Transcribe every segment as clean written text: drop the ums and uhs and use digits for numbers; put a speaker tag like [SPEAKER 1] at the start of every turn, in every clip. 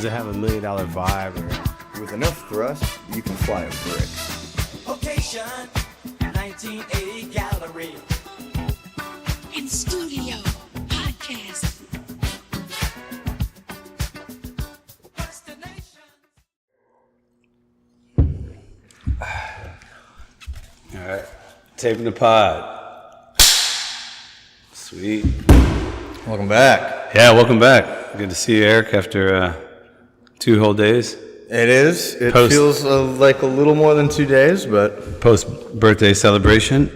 [SPEAKER 1] Does it have $1 million vibe? Or?
[SPEAKER 2] With enough thrust, you can fly a brick.
[SPEAKER 3] Location, 1980 gallery.
[SPEAKER 4] In studio, podcast.
[SPEAKER 1] All right, taping the pod. Sweet.
[SPEAKER 2] Welcome back.
[SPEAKER 1] Yeah, welcome back. Good to see you, Eric, after 2 whole days.
[SPEAKER 2] It is. It feels like a little more than 2 days, but
[SPEAKER 1] Post-birthday celebration.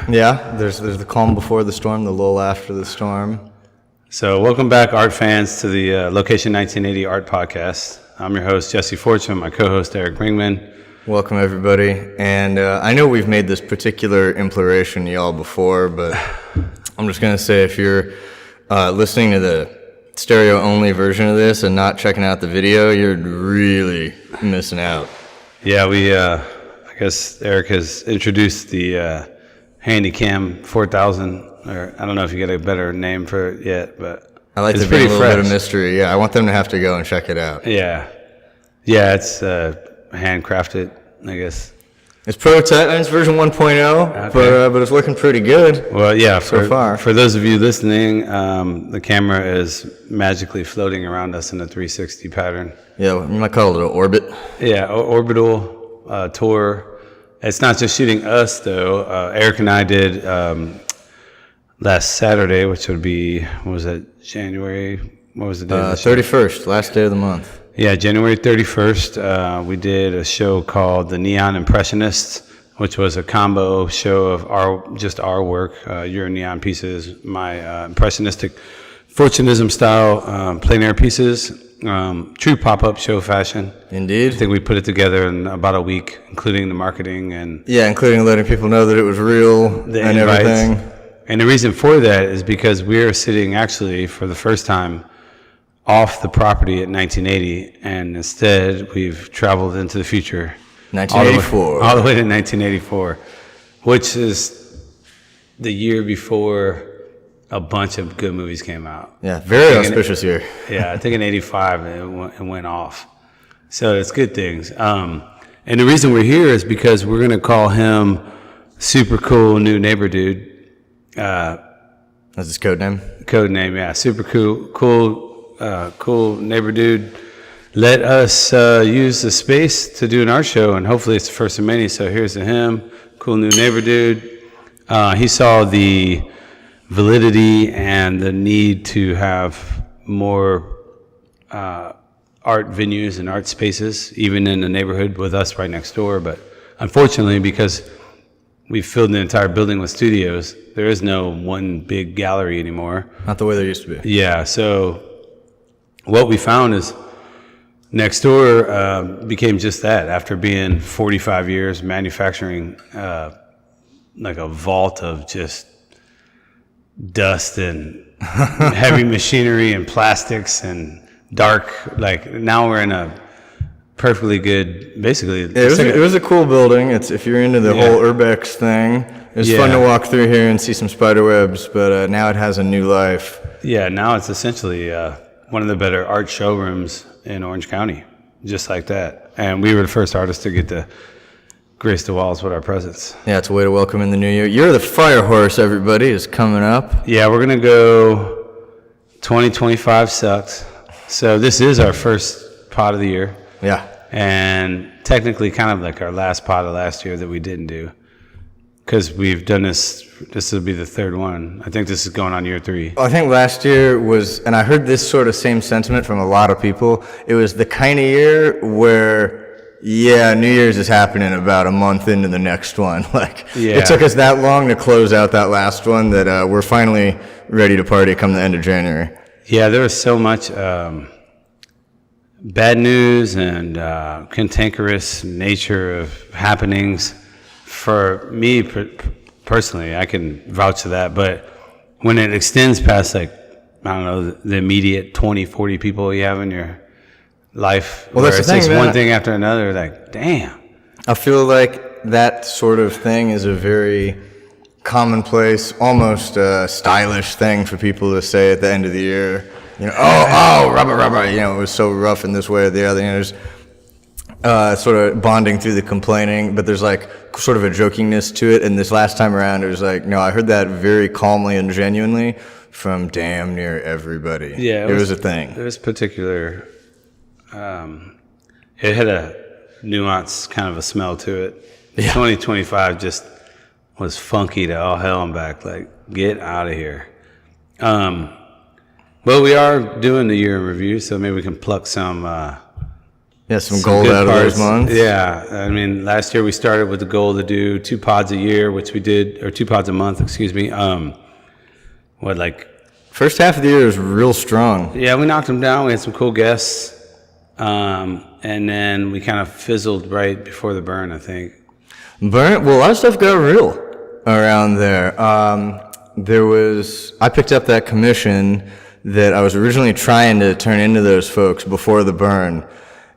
[SPEAKER 2] yeah, there's the calm before the storm, the lull after the storm.
[SPEAKER 1] So welcome back, art fans, to the Location 1980 Art Podcast. I'm your host, Jesse Fortune, my co-host, Eric Ringman.
[SPEAKER 2] Welcome, everybody. And I know we've made this particular imploration to y'all before, but I'm just going to say if you're listening to the stereo-only version of this and not checking out the video, you're really missing out.
[SPEAKER 1] Yeah, I guess Eric has introduced the Handycam 4000, or I don't know if you get a better name for it yet, but
[SPEAKER 2] I like
[SPEAKER 1] it's
[SPEAKER 2] to bring a little
[SPEAKER 1] fresh.
[SPEAKER 2] bit of mystery. Yeah, I want them to have to go and check it out.
[SPEAKER 1] Yeah, it's handcrafted, I guess.
[SPEAKER 2] It's prototype, and it's version 1.0,
[SPEAKER 1] Okay.
[SPEAKER 2] but it's looking pretty good.
[SPEAKER 1] Well, yeah,
[SPEAKER 2] so far.
[SPEAKER 1] For those of you listening, the camera is magically floating around us in a 360 pattern.
[SPEAKER 2] Yeah, you might call it an orbit.
[SPEAKER 1] Yeah, orbital tour. It's not just shooting us, though. Eric and I did last Saturday, which would be, what was it, January? What was the day?
[SPEAKER 2] 31st, last day of the month.
[SPEAKER 1] Yeah, January 31st, we did a show called The Neon Impressionists, which was a combo show of our work, your neon pieces, my impressionistic Fortunism style plein air pieces, true pop-up show fashion.
[SPEAKER 2] Indeed.
[SPEAKER 1] I think we put it together in about a week, including the marketing and
[SPEAKER 2] Yeah, including letting people know that it was real
[SPEAKER 1] the
[SPEAKER 2] and
[SPEAKER 1] invites.
[SPEAKER 2] everything.
[SPEAKER 1] And the reason for that is because we're sitting actually for the first time off the property at 1980, and instead we've traveled into the future.
[SPEAKER 2] 1984.
[SPEAKER 1] All the way to 1984, which is the year before a bunch of good movies came out.
[SPEAKER 2] Yeah, very auspicious year.
[SPEAKER 1] Yeah, I think in 85 it went off. So it's good things. And the reason we're here is because we're going to call him Super Cool New Neighbor Dude.
[SPEAKER 2] That's his code name?
[SPEAKER 1] Code name, yeah. Super cool neighbor dude. Let us use the space to do an art show, and hopefully it's the first of many. So here's to him, cool new neighbor dude. He saw the validity and the need to have more art venues and art spaces, even in the neighborhood with us right next door. But unfortunately, because we filled the entire building with studios, there is no one big gallery anymore.
[SPEAKER 2] Not the way there used to be.
[SPEAKER 1] Yeah, so what we found is next door became just that. After being 45 years manufacturing like a vault of just dust and heavy machinery and plastics and dark, like now we're in a perfectly good, basically.
[SPEAKER 2] It was a cool building. It's if you're into the whole urbex thing, it's fun to walk through here and see some spider webs, but now it has a new life.
[SPEAKER 1] Yeah, now it's essentially one of the better art showrooms in Orange County, just like that. And we were the first artists to get to grace the walls with our presence.
[SPEAKER 2] Yeah, it's a way to welcome in the new year. You're the Fire Horse, everybody, is coming up.
[SPEAKER 1] Yeah, we're going to go 2025 sucks. So this is our first pod of the year.
[SPEAKER 2] Yeah.
[SPEAKER 1] And technically kind of like our last pod of last year that we didn't do. Because we've done this will be the third one. I think this is going on year 3.
[SPEAKER 2] I think last year was, and I heard this sort of same sentiment from a lot of people, it was the kind of year where, yeah, New Year's is happening about a month into the next one. It took us that long to close out that last one that we're finally ready to party come the end of January.
[SPEAKER 1] Yeah, there was so much bad news and cantankerous nature of happenings. For me personally, I can vouch to that, but when it extends past, like, I don't know, the immediate 20, 40 people you have in your life,
[SPEAKER 2] well, that's the thing,
[SPEAKER 1] it's
[SPEAKER 2] man.
[SPEAKER 1] one thing after another, like, damn.
[SPEAKER 2] I feel like that sort of thing is a very commonplace, almost stylish thing for people to say at the end of the year. You know, rubber. You know, it was so rough in this way or the other. You know, there's sort of bonding through the complaining, but there's like sort of a jokingness to it. And this last time around, it was like, no, I heard that very calmly and genuinely from damn near everybody.
[SPEAKER 1] Yeah,
[SPEAKER 2] it was a thing.
[SPEAKER 1] It was particular. It had a nuance, kind of a smell to it.
[SPEAKER 2] Yeah.
[SPEAKER 1] 2025 just was funky to all hell and back. Like, get out of here. Well, we are doing the year in review, so maybe we can pluck some
[SPEAKER 2] some gold
[SPEAKER 1] good
[SPEAKER 2] out
[SPEAKER 1] parts.
[SPEAKER 2] of those months.
[SPEAKER 1] Yeah, I mean, last year we started with the goal to do 2 pods a year, which we did, or 2 pods a month, excuse me.
[SPEAKER 2] First half of the year was real strong.
[SPEAKER 1] Yeah, we knocked them down. We had some cool guests. And then we kind of fizzled right before the burn, I think.
[SPEAKER 2] Well, a lot of stuff got real around there. I picked up that commission that I was originally trying to turn into those folks before the burn,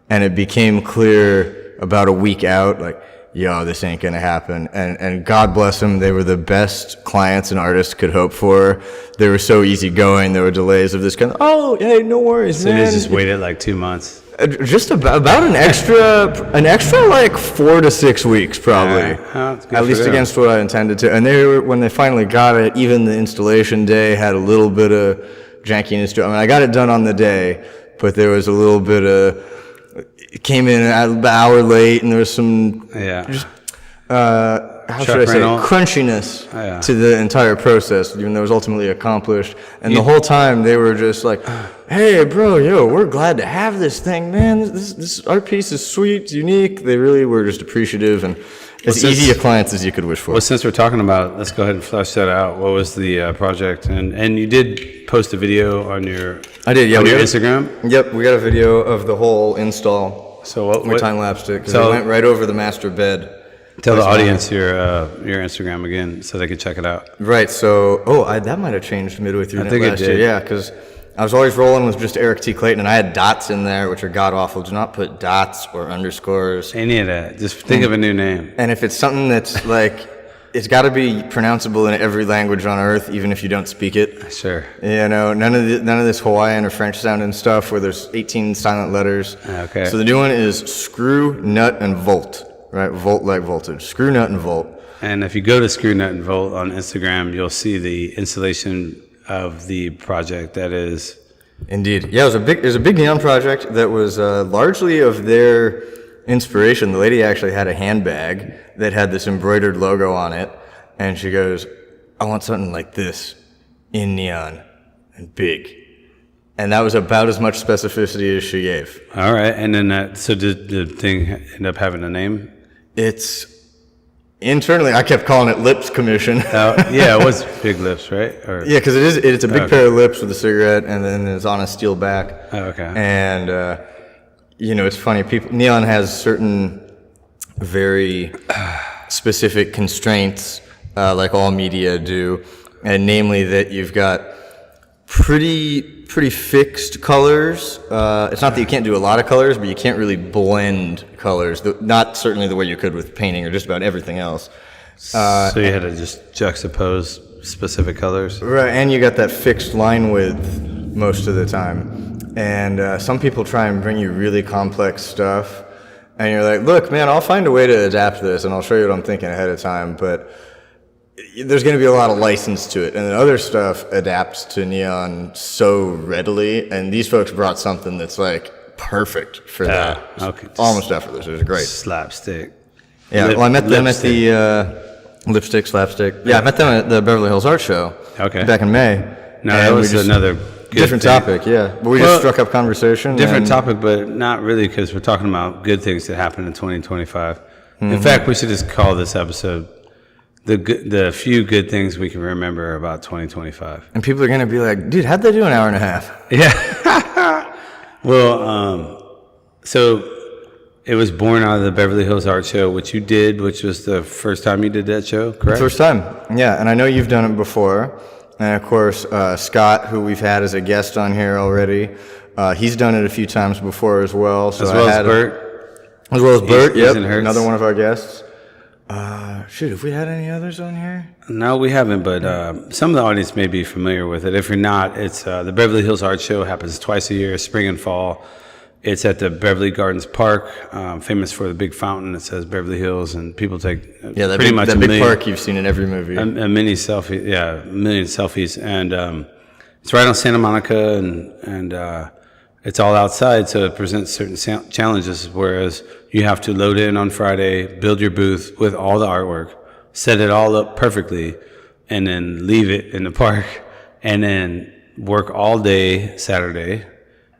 [SPEAKER 2] and it became clear about a week out, like, yo, this ain't gonna happen. And God bless them, they were the best clients an artist could hope for. They were so easygoing. There were delays of this kind of, oh, hey, no worries,
[SPEAKER 1] So
[SPEAKER 2] man.
[SPEAKER 1] they just waited like 2 months.
[SPEAKER 2] Just about an extra like 4 to 6 weeks, probably.
[SPEAKER 1] Yeah, it's good
[SPEAKER 2] At
[SPEAKER 1] for
[SPEAKER 2] least
[SPEAKER 1] them.
[SPEAKER 2] against what I intended to. And when they finally got it, even the installation day had a little bit of jankiness to it. I mean, I got it done on the day, but there was a little bit of, it came in an hour late, and there was some, how should I say, crunchiness to the entire process, even though it was ultimately accomplished. And the whole time they were just like, hey, bro, yo, we're glad to have this thing, man. This art piece is sweet, it's unique. They really were just appreciative and as easy a clients as you could wish for.
[SPEAKER 1] Well, since we're talking about it, let's go ahead and flesh that out. What was the project? And you did post a video on your
[SPEAKER 2] I did, yeah.
[SPEAKER 1] on your Instagram?
[SPEAKER 2] Yep, we got a video of the whole install.
[SPEAKER 1] So what
[SPEAKER 2] We time-lapsed it because
[SPEAKER 1] so-
[SPEAKER 2] it went right over the master bed.
[SPEAKER 1] Tell the
[SPEAKER 2] That's
[SPEAKER 1] audience your Instagram again so they can check it out.
[SPEAKER 2] Right, so, that might have changed midway through
[SPEAKER 1] I think it
[SPEAKER 2] last year.
[SPEAKER 1] did.
[SPEAKER 2] Yeah, because I was always rolling with just Eric T. Clayton, and I had dots in there, which are god-awful. Do not put dots or underscores.
[SPEAKER 1] Any of that. Just think of a new name.
[SPEAKER 2] And if it's something that's like, it's got to be pronounceable in every language on earth, even if you don't speak it.
[SPEAKER 1] Sure.
[SPEAKER 2] You know, none of this Hawaiian or French sounding stuff where there's 18 silent letters.
[SPEAKER 1] Okay.
[SPEAKER 2] So the new one is screw, nut, and volt. Right, volt like voltage. Screw, nut, and volt.
[SPEAKER 1] And if you go to Screw Nut and Volt on Instagram, you'll see the installation of the project that is.
[SPEAKER 2] Indeed. Yeah, it was a big neon project that was largely of their inspiration. The lady actually had a handbag that had this embroidered logo on it, and she goes, I want something like this in neon and big. And that was about as much specificity as she gave.
[SPEAKER 1] All right. And then so did the thing end up having a name?
[SPEAKER 2] It's internally, I kept calling it Lips Commission.
[SPEAKER 1] Yeah, it was Big Lips, right? Or,
[SPEAKER 2] Yeah, because it's a big pair of lips with a cigarette, and then it's on a steel back.
[SPEAKER 1] Oh, okay.
[SPEAKER 2] And it's funny. Neon has certain very specific constraints, like all media do, and namely that you've got pretty fixed colors. It's not that you can't do a lot of colors, but you can't really blend colors. Not certainly the way you could with painting or just about everything else.
[SPEAKER 1] So you had to just juxtapose specific colors?
[SPEAKER 2] Right, and you got that fixed line width most of the time. And some people try and bring you really complex stuff, and you're like, look, man, I'll find a way to adapt this, and I'll show you what I'm thinking ahead of time, but there's going to be a lot of license to it. And then other stuff adapts to neon so readily, and these folks brought something that's like perfect for that.
[SPEAKER 1] Okay.
[SPEAKER 2] Almost effortless. It was great.
[SPEAKER 1] Slapstick.
[SPEAKER 2] Yeah, well, I met them at the Lipstick Slapstick. Yeah, I met them at the Beverly Hills Art Show.
[SPEAKER 1] Okay.
[SPEAKER 2] Back in May.
[SPEAKER 1] No, that
[SPEAKER 2] And we
[SPEAKER 1] was
[SPEAKER 2] just-
[SPEAKER 1] another good
[SPEAKER 2] different
[SPEAKER 1] thing.
[SPEAKER 2] topic, yeah. But we just struck up conversation.
[SPEAKER 1] Different
[SPEAKER 2] and-
[SPEAKER 1] topic, but not really, because we're talking about good things that happened in 2025. In fact, we should just call this episode the few good things we can remember about 2025.
[SPEAKER 2] And people are going to be like, dude, how'd they do an hour and a half?
[SPEAKER 1] Yeah. Well, so it was born out of the Beverly Hills Art Show, which you did, which was the first time you did that show, correct?
[SPEAKER 2] First time, yeah. And I know you've done it before. And of course, Scott, who we've had as a guest on here already, he's done it a few times before as well. So
[SPEAKER 1] As well
[SPEAKER 2] I
[SPEAKER 1] as
[SPEAKER 2] had
[SPEAKER 1] Bert.
[SPEAKER 2] As well as Bert,
[SPEAKER 1] He's
[SPEAKER 2] yep,
[SPEAKER 1] in Hertz.
[SPEAKER 2] another one of our guests. Shoot, have we had any others on here?
[SPEAKER 1] No, we haven't, but some of the audience may be familiar with it. If you're not, it's the Beverly Hills Art Show. Happens twice a year, spring and fall. It's at the Beverly Gardens Park, famous for the big fountain that says Beverly Hills, and people take
[SPEAKER 2] That big park you've seen in every movie.
[SPEAKER 1] a million selfies, and it's right on Santa Monica, and it's all outside, so it presents certain challenges. Whereas you have to load in on Friday, build your booth with all the artwork, set it all up perfectly, and then leave it in the park, and then work all day Saturday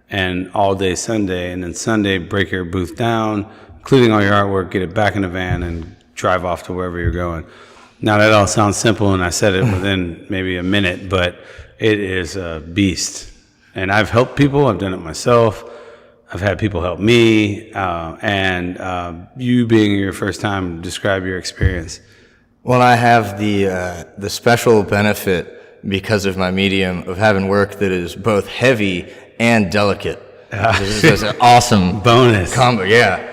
[SPEAKER 1] and all day Sunday, and then Sunday break your booth down, including all your artwork, get it back in the van, and drive off to wherever you're going. Now that all sounds simple, and I said it within maybe a minute, but it is a beast. And I've helped people. I've done it myself. I've had people help me. And you being your first time, describe your experience.
[SPEAKER 2] Well, I have the special benefit, because of my medium, of having work that is both heavy and delicate. This is an awesome
[SPEAKER 1] bonus
[SPEAKER 2] combo. Yeah.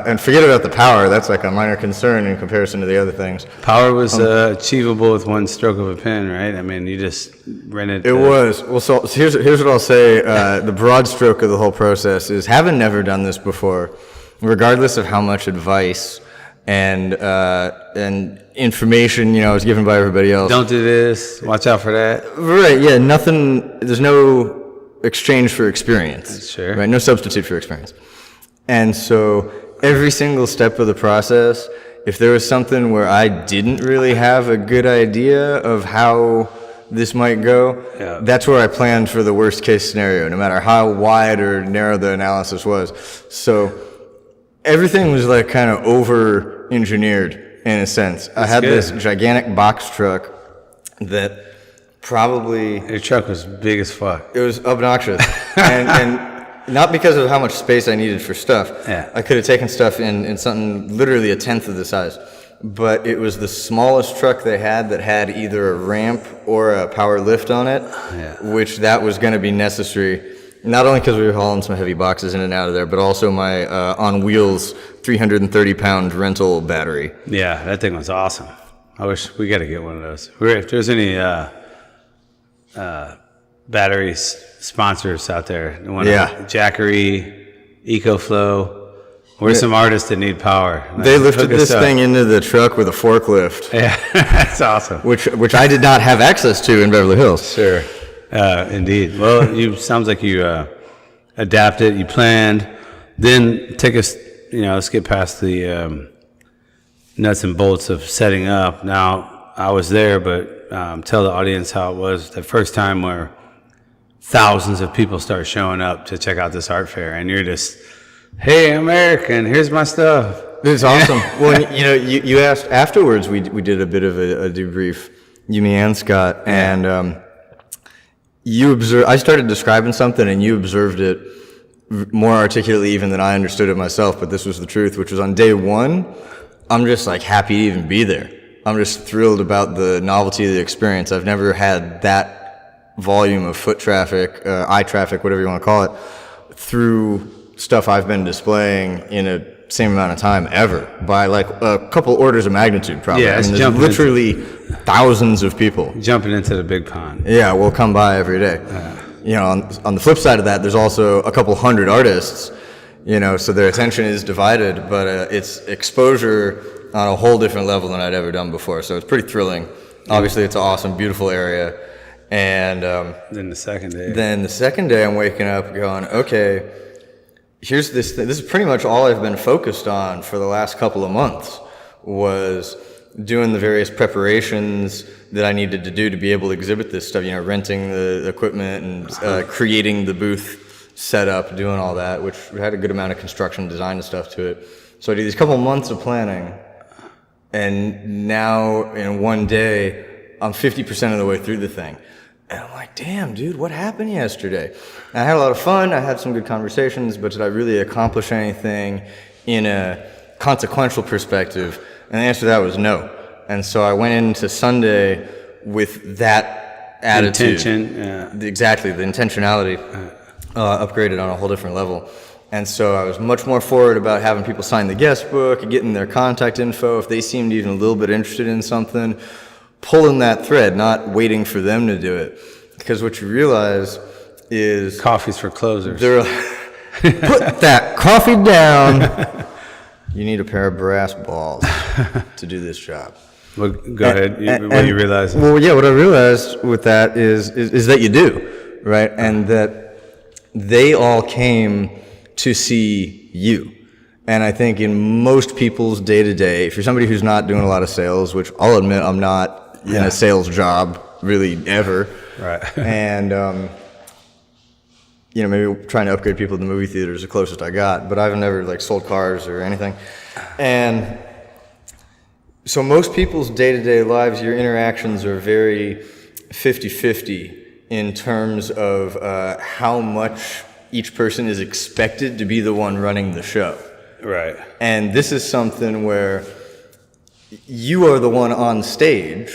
[SPEAKER 2] And forget about the power. That's like a minor concern in comparison to the other things.
[SPEAKER 1] Power was achievable with one stroke of a pen, right? I mean, you just rented.
[SPEAKER 2] It was. Well, so here's what I'll say. The broad stroke of the whole process is, having never done this before, regardless of how much advice and information, is given by everybody else.
[SPEAKER 1] Don't do this. Watch out for that.
[SPEAKER 2] Right. Yeah. Nothing. There's no exchange for experience.
[SPEAKER 1] Sure.
[SPEAKER 2] Right. No substitute for experience. And so every single step of the process, if there was something where I didn't really have a good idea of how this might go, that's where I planned for the worst case scenario, no matter how wide or narrow the analysis was. So everything was like kind of over engineered in a sense. I had this gigantic box truck that probably...
[SPEAKER 1] Your truck was big as fuck.
[SPEAKER 2] It was obnoxious. and not because of how much space I needed for stuff.
[SPEAKER 1] Yeah.
[SPEAKER 2] I could have taken stuff in something literally a tenth of the size. But it was the smallest truck they had that had either a ramp or a power lift on it, which that was going to be necessary. Not only because we were hauling some heavy boxes in and out of there, but also my on wheels 330-pound rental battery.
[SPEAKER 1] Yeah, that thing was awesome. I wish we got to get one of those. If there's any battery sponsors out there, Jackery, EcoFlow. We're some artists that need power.
[SPEAKER 2] They lifted this thing into the truck with a forklift.
[SPEAKER 1] Yeah, that's awesome.
[SPEAKER 2] Which I did not have access to in Beverly Hills.
[SPEAKER 1] Sure, indeed. Well, sounds like you adapted, you planned. Then take us, let's get past the nuts and bolts of setting up. Now, I was there, but tell the audience how it was the first time where thousands of people start showing up to check out this art fair, and you're just, hey, American, here's my stuff.
[SPEAKER 2] It's awesome. Well, you asked afterwards. We did a bit of a debrief, you, me, and Scott, and you observed. I started describing something, and you observed it more articulately even than I understood it myself. But this was the truth, which was on day one. I'm just like happy to even be there. I'm just thrilled about the novelty of the experience. I've never had that volume of foot traffic, eye traffic, whatever you want to call it, through stuff I've been displaying in a same amount of time ever, by like a couple orders of magnitude probably.
[SPEAKER 1] Yeah,
[SPEAKER 2] there's literally thousands of people
[SPEAKER 1] jumping into the big pond.
[SPEAKER 2] Yeah, will come by every day. On the flip side of that, there's also a couple hundred artists, so their attention is divided, but it's exposure on a whole different level than I'd ever done before. So it's pretty thrilling. Obviously, it's an awesome, beautiful area. And
[SPEAKER 1] then the second day,
[SPEAKER 2] I'm waking up going, okay, here's this thing. This is pretty much all I've been focused on for the last couple of months, was doing the various preparations that I needed to do to be able to exhibit this stuff, renting the equipment and creating the booth setup, doing all that, which had a good amount of construction design and stuff to it. So I did these couple months of planning, and now in one day, I'm 50% of the way through the thing. And I'm like, damn, dude, what happened yesterday? And I had a lot of fun. I had some good conversations, but did I really accomplish anything in a consequential perspective? And the answer to that was no. And so I went into Sunday with that attitude.
[SPEAKER 1] Intention.
[SPEAKER 2] Exactly, the intentionality upgraded on a whole different level. And so I was much more forward about having people sign the guest book, getting their contact info if they seemed even a little bit interested in something, pulling that thread, not waiting for them to do it. Because what you realize is...
[SPEAKER 1] Coffee's for closers.
[SPEAKER 2] Put that coffee down. You need a pair of brass balls to do this job.
[SPEAKER 1] Well, go ahead. What you realize?
[SPEAKER 2] Well, yeah, what I realized with that is that you do, right? And that they all came to see you. And I think in most people's day-to-day, if you're somebody who's not doing a lot of sales, which I'll admit I'm not in a sales job really ever.
[SPEAKER 1] Right.
[SPEAKER 2] And, maybe trying to upgrade people to the movie theater is the closest I got, but I've never like sold cars or anything. And so most people's day-to-day lives, your interactions are very 50-50 in terms of how much each person is expected to be the one running the show.
[SPEAKER 1] Right.
[SPEAKER 2] And this is something where you are the one on stage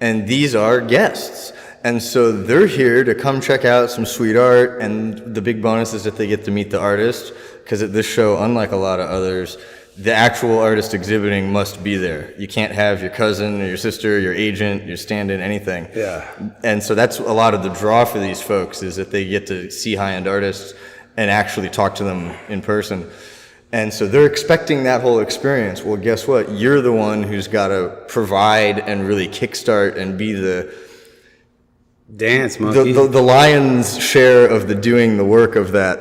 [SPEAKER 2] and these are guests. And so they're here to come check out some sweet art, and the big bonus is that they get to meet the artist, because at this show, unlike a lot of others, the actual artist exhibiting must be there. You can't have your cousin or your sister, your agent, your stand-in, anything.
[SPEAKER 1] Yeah.
[SPEAKER 2] And so that's a lot of the draw for these folks, is that they get to see high-end artists and actually talk to them in person. And so they're expecting that whole experience. Well, guess what? You're the one who's got to provide and really kickstart and be the
[SPEAKER 1] dance monkey.
[SPEAKER 2] The lion's share of the doing the work of that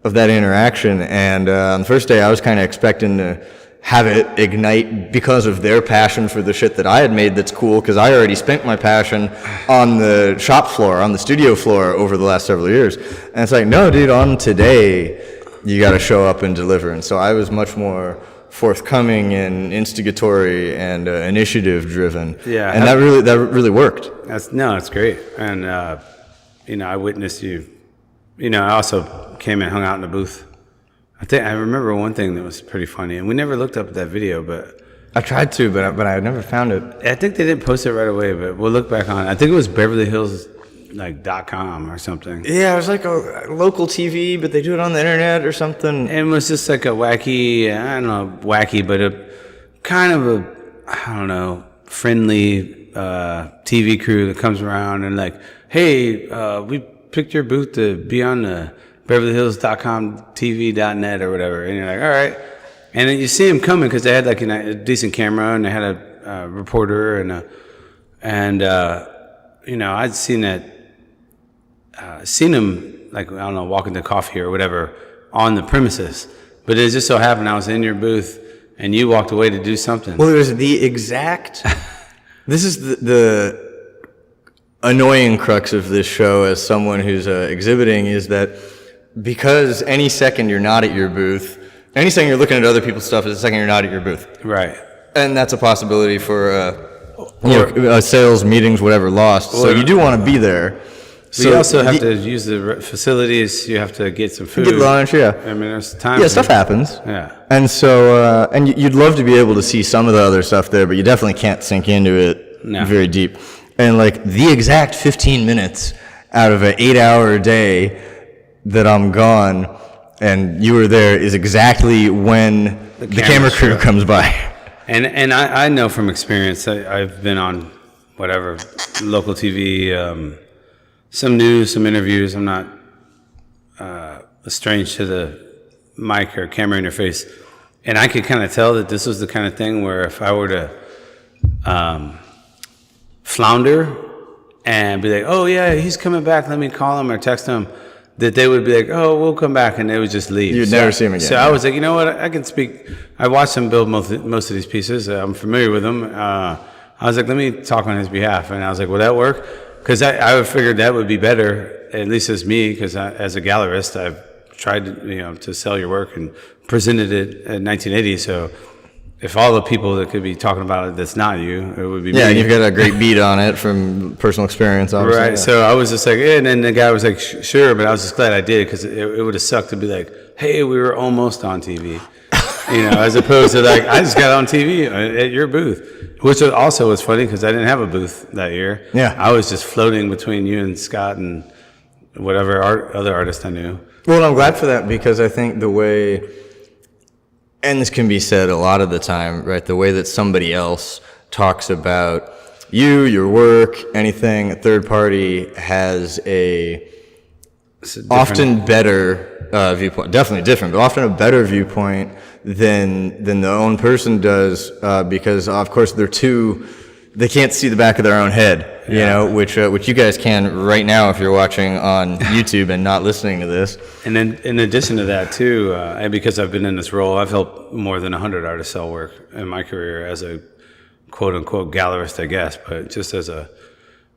[SPEAKER 2] interaction. And on the first day, I was kind of expecting to have it ignite because of their passion for the shit that I had made that's cool, because I already spent my passion on the shop floor, on the studio floor over the last several years. And it's like, no, dude, on today, you got to show up and deliver. And so I was much more forthcoming and instigatory and initiative driven.
[SPEAKER 1] Yeah.
[SPEAKER 2] And that really worked.
[SPEAKER 1] That's great. And, I witnessed you. I also came and hung out in the booth. I remember one thing that was pretty funny, and we never looked up that video, but
[SPEAKER 2] I tried to, but I never found it.
[SPEAKER 1] I think they didn't post it right away, but we'll look back on it. I think it was Beverly Hills .com or something.
[SPEAKER 2] Yeah, it was like a local TV, but they do it on the internet or something.
[SPEAKER 1] And it was just like a wacky, I don't know, but a kind of a, I don't know, friendly TV crew that comes around and like, hey, we picked your booth to be on the BeverlyHills.com TV.net or whatever. And you're like, all right. And then you see them coming because they had like a decent camera and they had a reporter I'd seen them like, I don't know, walking to coffee or whatever on the premises. But it just so happened I was in your booth and you walked away to do something.
[SPEAKER 2] Well, it was the exact, this is the annoying crux of this show as someone who's exhibiting, is that because any second you're not at your booth, any second you're looking at other people's stuff is the second you're not at your booth.
[SPEAKER 1] Right.
[SPEAKER 2] And that's a possibility for sales, meetings, whatever, lost. So you do want to be there.
[SPEAKER 1] So you also have to use the facilities. You have to get some food.
[SPEAKER 2] Get lunch, yeah.
[SPEAKER 1] I mean, there's time.
[SPEAKER 2] Yeah, stuff happens.
[SPEAKER 1] Yeah.
[SPEAKER 2] And so, and you'd love to be able to see some of the other stuff there, but you definitely can't sink into it very deep. And like the exact 15 minutes out of an 8-hour day that I'm gone and you were there is exactly when the camera crew comes by.
[SPEAKER 1] And I know from experience, I've been on whatever, local TV, some news, some interviews. I'm not estranged to the mic or camera interface. And I could kind of tell that this was the kind of thing where if I were to flounder and be like, oh yeah, he's coming back, let me call him or text him, that they would be like, oh, we'll come back, and they would just leave.
[SPEAKER 2] You'd never see him again.
[SPEAKER 1] So I was like, you know what, I can speak. I watched him build most of these pieces. I'm familiar with them. I was like, let me talk on his behalf. And I was like, will that work? Because I figured that would be better, at least as me, because as a gallerist, I've tried to sell your work and presented it in 1980. So if all the people that could be talking about it that's not you, it would be me.
[SPEAKER 2] Yeah, and you've got a great beat on it from personal experience, obviously.
[SPEAKER 1] Right,
[SPEAKER 2] yeah.
[SPEAKER 1] so I was just like, and then the guy was like, sure, but I was just glad I did, because it would have sucked to be like, hey, we were almost on TV. As opposed to like, I just got on TV at your booth, which also was funny because I didn't have a booth that year.
[SPEAKER 2] Yeah.
[SPEAKER 1] I was just floating between you and Scott and whatever other artist I knew.
[SPEAKER 2] Well, I'm glad for that, because I think the way, and this can be said a lot of the time, right? The way that somebody else talks about you, your work, anything, a third party has often better viewpoint, definitely different, but often a better viewpoint than the own person does, because of course they can't see the back of their own head, you know, which you guys can right now if you're watching on YouTube and not listening to this.
[SPEAKER 1] And then in addition to that too, and because I've been in this role, I've helped more than 100 artists sell work in my career as a quote unquote gallerist, I guess, but just as a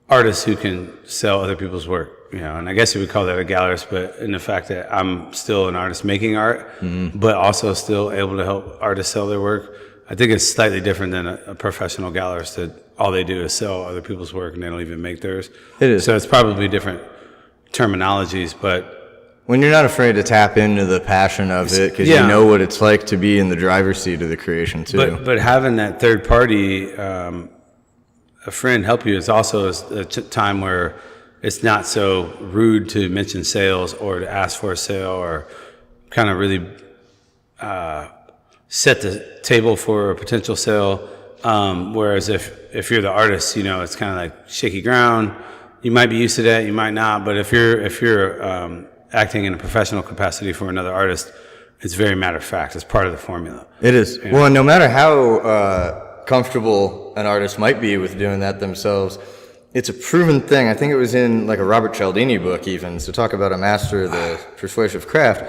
[SPEAKER 1] artist who can sell other people's work, you know, and I guess you would call that a gallerist, but in the fact that I'm still an artist making art, but also still able to help artists sell their work, I think it's slightly different than a professional gallerist that all they do is sell other people's work and they don't even make theirs.
[SPEAKER 2] It is.
[SPEAKER 1] So it's probably different terminologies, but
[SPEAKER 2] when you're not afraid to tap into the passion of it, because you know what it's like to be in the driver's seat of the creation too.
[SPEAKER 1] But having that third party, a friend help you is also a time where it's not so rude to mention sales or to ask for a sale or kind of really set the table for a potential sale. Whereas if you're the artist, you know, it's kind of like shaky ground. You might be used to that, you might not. But if you're acting in a professional capacity for another artist, it's very matter of fact. It's part of the formula.
[SPEAKER 2] It is. Yeah. Well, and no matter how comfortable an artist might be with doing that themselves, it's a proven thing. I think it was in like a Robert Cialdini book even. So talk about a master of the persuasive craft.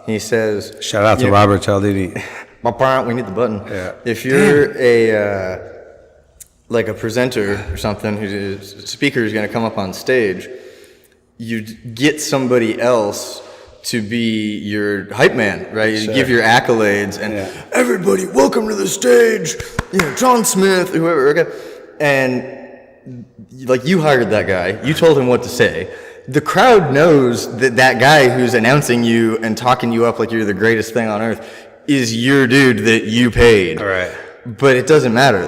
[SPEAKER 2] He says,
[SPEAKER 1] shout out to Robert Cialdini.
[SPEAKER 2] We need the button.
[SPEAKER 1] Yeah.
[SPEAKER 2] If you're a presenter or something, a speaker who's going to come up on stage, you get somebody else to be your hype man, right? You give your accolades and everybody, welcome to the stage, you know, John Smith, whoever, okay? And like you hired that guy, you told him what to say. The crowd knows that guy who's announcing you and talking you up like you're the greatest thing on earth is your dude that you paid.
[SPEAKER 1] All right.
[SPEAKER 2] But it doesn't matter.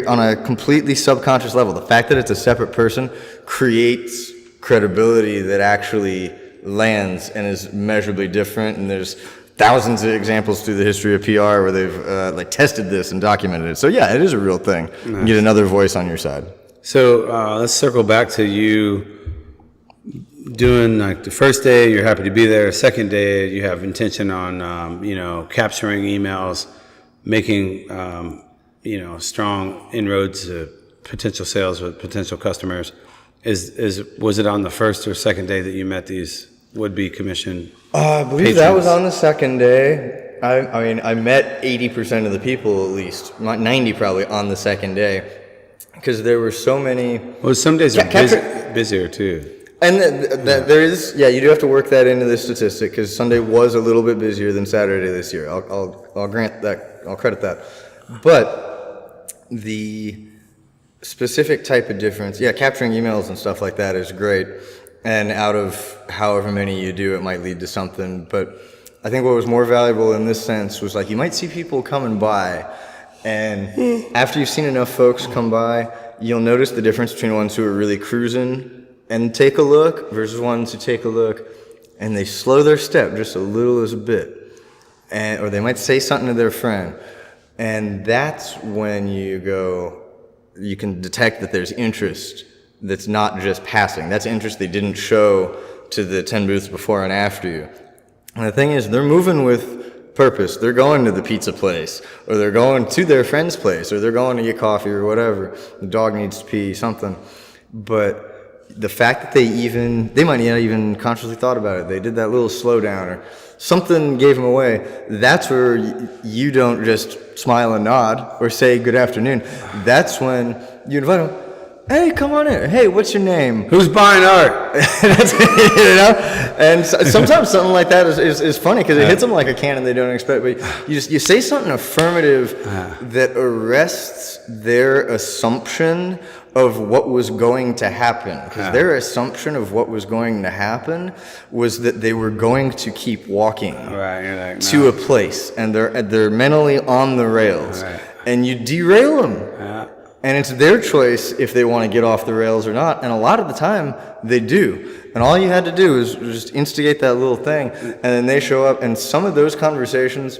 [SPEAKER 2] On a completely subconscious level, the fact that it's a separate person creates credibility that actually lands and is measurably different. And there's thousands of examples through the history of PR where they've tested this and documented it. So yeah, it is a real thing. Nice. You get another voice on your side.
[SPEAKER 1] So let's circle back to you doing like the first day, you're happy to be there. Second day, you have intention on, capturing emails, making, strong inroads to potential sales with potential customers. Was it on the first or second day that you met these would-be commission
[SPEAKER 2] I believe
[SPEAKER 1] patrons? That
[SPEAKER 2] was on the second day. I met 80% of the people at least, not 90 probably, on the second day, because there were so many.
[SPEAKER 1] Well, some days are busier too.
[SPEAKER 2] And there is, you do have to work that into the statistic, because Sunday was a little bit busier than Saturday this year. I'll grant that. I'll credit that. But the specific type of difference, capturing emails and stuff like that is great. And out of however many you do, it might lead to something. But I think what was more valuable in this sense was like you might see people coming by, and after you've seen enough folks come by, you'll notice the difference between ones who are really cruising and take a look versus ones who take a look and they slow their step just a little as a bit, or they might say something to their friend, and that's when you can detect that there's interest that's not just passing. That's interest they didn't show to the 10 booths before and after you. And the thing is, they're moving with purpose. They're going to the pizza place, or they're going to their friend's place, or they're going to get coffee or whatever. The dog needs to pee, something. But the fact that they might not even consciously thought about it. They did that little slowdown or something gave them away. That's where you don't just smile and nod or say good afternoon. That's when you invite them. Hey, come on in. Hey, what's your name?
[SPEAKER 1] Who's buying art?
[SPEAKER 2] And sometimes something like that is funny because it hits them like a cannon they don't expect. But you say something affirmative that arrests their assumption of what was going to happen. Because their assumption of what was going to happen was that they were going to keep walking to a place, and they're mentally on the rails, and you derail them. And it's their choice if they want to get off the rails or not. And a lot of the time, they do. And all you had to do is just instigate that little thing, and then they show up. And some of those conversations,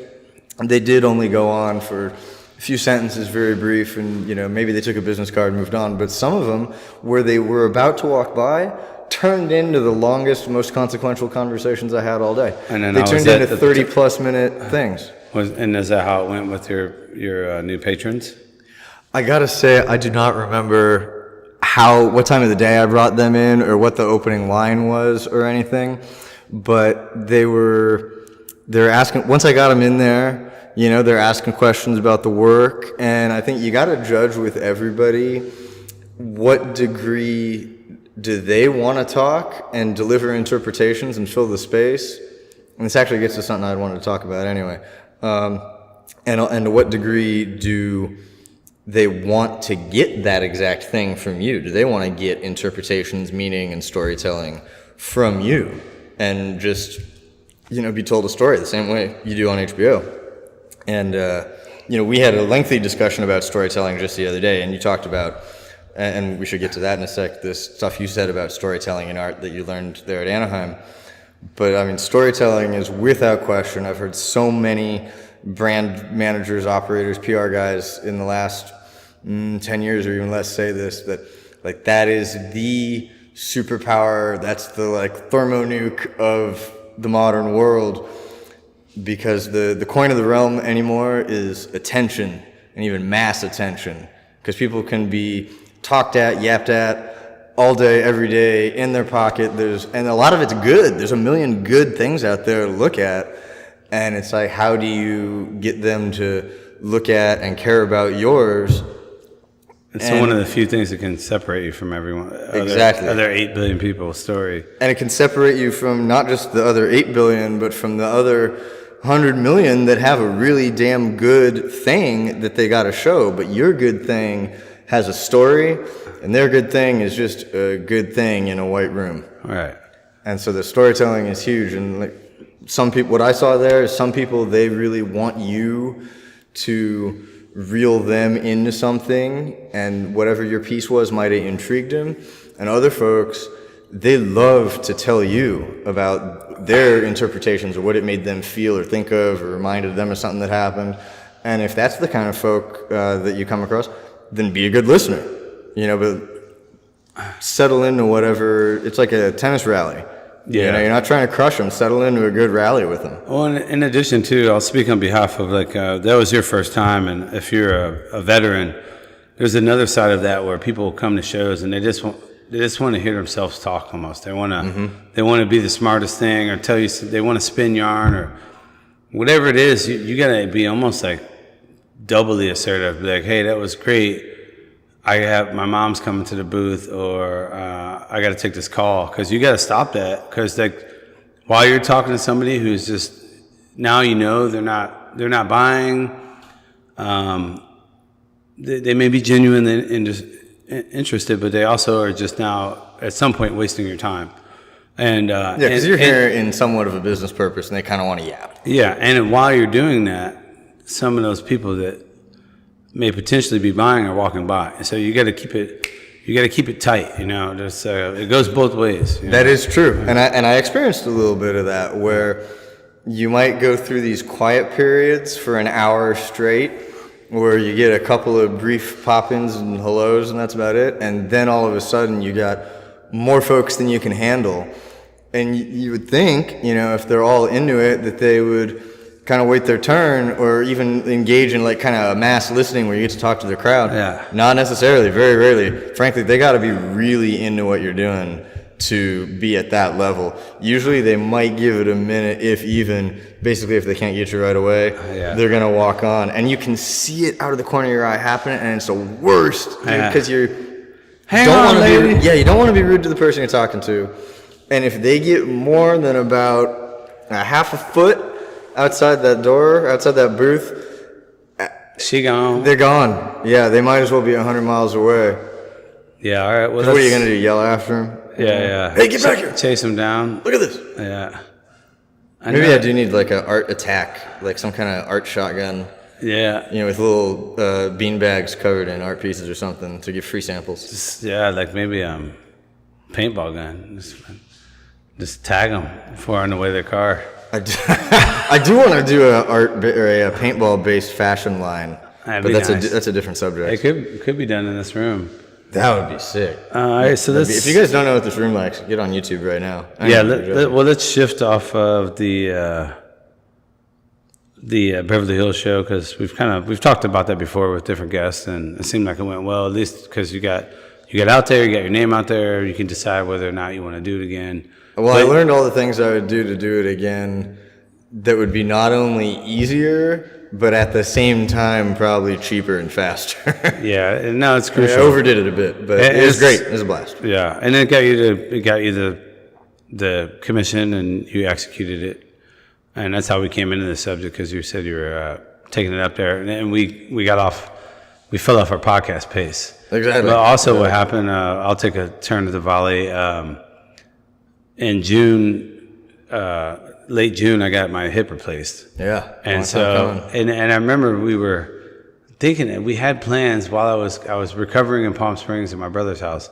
[SPEAKER 2] they did only go on for a few sentences, very brief, and maybe they took a business card and moved on. But some of them, where they were about to walk by, turned into the longest, most consequential conversations I had all day. And then they turned into 30-plus minute things.
[SPEAKER 1] And is that how it went with your new patrons?
[SPEAKER 2] I gotta say, I do not remember what time of the day I brought them in or what the opening line was or anything, but they're asking, once I got them in there, they're asking questions about the work, and I think you gotta judge with everybody what degree do they want to talk and deliver interpretations and fill the space. And this actually gets to something I'd wanted to talk about anyway. And to what degree do they want to get that exact thing from you? Do they want to get interpretations, meaning, and storytelling from you and just, be told a story the same way you do on HBO? And, we had a lengthy discussion about storytelling just the other day, and you talked about, and we should get to that in a sec, this stuff you said about storytelling and art that you learned there at Anaheim. But, storytelling is without question. I've heard so many brand managers, operators, PR guys in the last 10 years or even less say this, that is the superpower, that's the thermonuke of the modern world, because the coin of the realm anymore is attention, and even mass attention, because people can be talked at, yapped at all day, every day, in their pocket. And a lot of it's good. There's a million good things out there to look at, and it's like, how do you get them to look at and care about yours?
[SPEAKER 1] It's one of the few things that can separate you from everyone.
[SPEAKER 2] Exactly.
[SPEAKER 1] Other 8 billion people's story.
[SPEAKER 2] And it can separate you from not just the other 8 billion, but from the other 100 million that have a really damn good thing that they got to show. But your good thing has a story, and their good thing is just a good thing in a white room.
[SPEAKER 1] Right.
[SPEAKER 2] And so the storytelling is huge. And some people, what I saw there is some people, they really want you to reel them into something, and whatever your piece was might have intrigued them. And other folks, they love to tell you about their interpretations of what it made them feel or think of or reminded them of something that happened. And if that's the kind of folk that you come across, then be a good listener, but settle into whatever. It's like a tennis rally.
[SPEAKER 1] Yeah.
[SPEAKER 2] You're not trying to crush them. Settle into a good rally with them.
[SPEAKER 1] Well, in addition to, I'll speak on behalf of that was your first time, and if you're a veteran, there's another side of that where people come to shows and they just want to hear themselves talk almost. They want to be the smartest thing, or tell you, they want to spin yarn or whatever it is. You got to be almost like doubly assertive. Be like, hey, that was great. My mom's coming to the booth, or I got to take this call, because you got to stop that. Because while you're talking to somebody who's just now, they're not buying. They may be genuinely interested, but they also are just now at some point wasting your time. And
[SPEAKER 2] because you're here in somewhat of a business purpose, and they kind of want to yap.
[SPEAKER 1] Yeah, and while you're doing that, some of those people that may potentially be buying or walking by, and so you got to keep it tight. Just it goes both ways.
[SPEAKER 2] That is true, and I experienced a little bit of that, where you might go through these quiet periods for an hour straight, where you get a couple of brief pop-ins and hellos, and that's about it, and then all of a sudden you got more folks than you can handle, and you would think, if they're all into it, that they would kind of wait their turn, or even engage in kind of mass listening where you get to talk to the crowd.
[SPEAKER 1] Yeah.
[SPEAKER 2] Not necessarily, very rarely. Frankly, they got to be really into what you're doing to be at that level. Usually they might give it a minute, if even. Basically, if they can't get you right away, they're going to walk on. And you can see it out of the corner of your eye happening, and it's the worst, because you don't want to be rude to the person you're talking to. And if they get more than about a half a foot outside that door, outside that booth,
[SPEAKER 1] she gone.
[SPEAKER 2] They're gone. Yeah, they might as well be 100 miles away.
[SPEAKER 1] Yeah, all right. Well,
[SPEAKER 2] what are you going to do, yell after them?
[SPEAKER 1] Yeah.
[SPEAKER 2] Hey, get back here.
[SPEAKER 1] Chase them down.
[SPEAKER 2] Look at this.
[SPEAKER 1] Yeah.
[SPEAKER 2] Maybe I do need an art attack, some kind of art shotgun.
[SPEAKER 1] Yeah.
[SPEAKER 2] You know, with little bean bags covered in art pieces or something to give free samples.
[SPEAKER 1] Yeah, like maybe paintball gun. Just tag them before on the way to their car.
[SPEAKER 2] I do want to do a paintball based fashion line,
[SPEAKER 1] That'd
[SPEAKER 2] but
[SPEAKER 1] be
[SPEAKER 2] that's
[SPEAKER 1] nice.
[SPEAKER 2] a different subject.
[SPEAKER 1] It could be done in this room.
[SPEAKER 2] That would be sick.
[SPEAKER 1] All right, so
[SPEAKER 2] If you guys don't know what this room likes, get on YouTube right now.
[SPEAKER 1] Yeah, let's shift off of the Beverly Hills show, because we've talked about that before with different guests, and it seemed like it went well, at least because you got out there, you got your name out there, you can decide whether or not you want to do it again.
[SPEAKER 2] Well, I learned all the things I would do to do it again that would be not only easier, but at the same time probably cheaper and faster.
[SPEAKER 1] Yeah, no, it's crucial.
[SPEAKER 2] I overdid it a bit, but it was great. It was a blast.
[SPEAKER 1] Yeah, and it got you the commission, and you executed it. And that's how we came into the subject, because you said you were taking it up there, and we fell off our podcast pace.
[SPEAKER 2] Exactly.
[SPEAKER 1] But also, what happened? I'll take a turn to the volley. In June, late June, I got my hip replaced.
[SPEAKER 2] Yeah.
[SPEAKER 1] And so, and I remember we were thinking that we had plans while I was recovering in Palm Springs at my brother's house.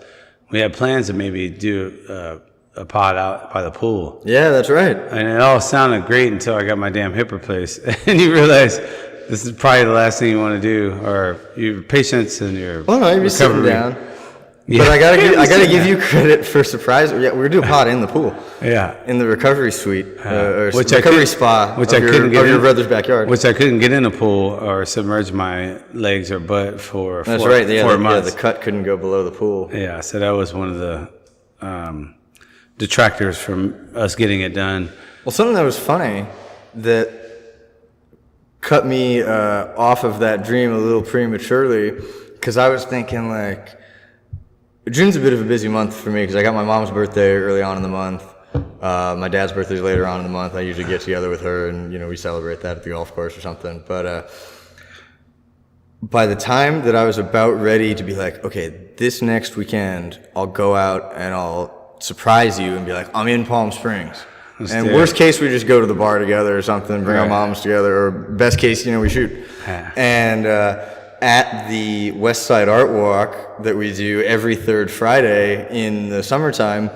[SPEAKER 1] We had plans to maybe do a pod out by the pool.
[SPEAKER 2] Yeah, that's right.
[SPEAKER 1] And it all sounded great until I got my damn hip replaced. And you realize this is probably the last thing you want to do, or your patience and your
[SPEAKER 2] you'd be sitting down.
[SPEAKER 1] Yeah.
[SPEAKER 2] But I gotta give you credit for surprise. Yeah, we were doing a pod in the pool.
[SPEAKER 1] Yeah.
[SPEAKER 2] In the recovery suite, or
[SPEAKER 1] Which
[SPEAKER 2] recovery spa,
[SPEAKER 1] which I couldn't get
[SPEAKER 2] of your
[SPEAKER 1] in,
[SPEAKER 2] brother's backyard.
[SPEAKER 1] Which I couldn't get in the pool or submerge my legs or butt for
[SPEAKER 2] That's
[SPEAKER 1] 4
[SPEAKER 2] right. Yeah,
[SPEAKER 1] 4 months.
[SPEAKER 2] the cut couldn't go below the pool.
[SPEAKER 1] Yeah, so that was one of the detractors from us getting it done.
[SPEAKER 2] Well, something that was funny that cut me off of that dream a little prematurely, because I was thinking, like, June's a bit of a busy month for me because I got my mom's birthday early on in the month. My dad's birthday's later on in the month. I usually get together with her and, we celebrate that at the golf course or something. But by the time that I was about ready to be like, okay, this next weekend, I'll go out and I'll surprise you and be like, I'm in Palm Springs. And worst case, we just go to the bar together or something, bring our moms together, or best case, we shoot. And at the West Side Art Walk that we do every third Friday in the summertime,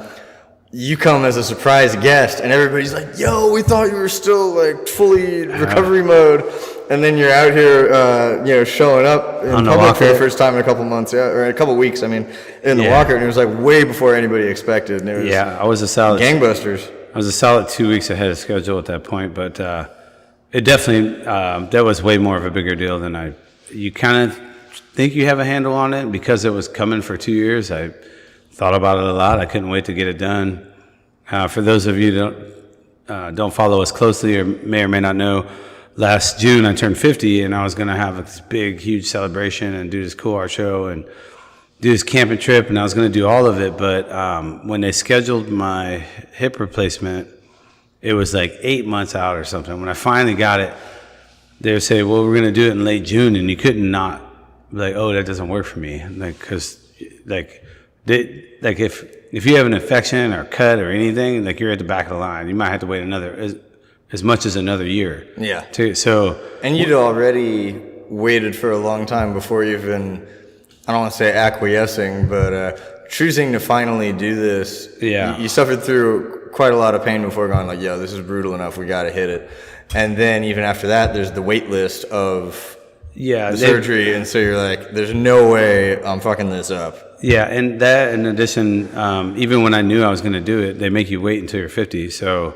[SPEAKER 2] you come as a surprise guest, and everybody's like, yo, we thought you were still like fully recovery mode. And then you're out here, showing up in public for the first time in a couple months, or in a couple weeks, in the walker. And it was like way before anybody expected. And it was
[SPEAKER 1] I was a solid
[SPEAKER 2] gangbusters.
[SPEAKER 1] I was a solid 2 weeks ahead of schedule at that point, but it definitely, that was way more of a bigger deal than you kind of think you have a handle on it, because it was coming for 2 years. I thought about it a lot. I couldn't wait to get it done. For those of you who don't follow us closely or may not know, last June I turned 50, and I was going to have this big, huge celebration and do this cool art show and do this camping trip, and I was going to do all of it. But when they scheduled my hip replacement, it was like 8 months out or something. When I finally got it, they would say, well, we're going to do it in late June, and you couldn't not be like, oh, that doesn't work for me. Because if you have an infection or cut or anything, you're at the back of the line. You might have to wait as much as another year.
[SPEAKER 2] Yeah.
[SPEAKER 1] And
[SPEAKER 2] you'd already waited for a long time before you even, I don't want to say acquiescing, but choosing to finally do this.
[SPEAKER 1] Yeah.
[SPEAKER 2] You suffered through quite a lot of pain before going like, yo, this is brutal enough. We got to hit it. And then even after that, there's the wait list of the surgery. And so you're like, there's no way I'm fucking this up.
[SPEAKER 1] Yeah, and that in addition, even when I knew I was going to do it, they make you wait until you're 50. So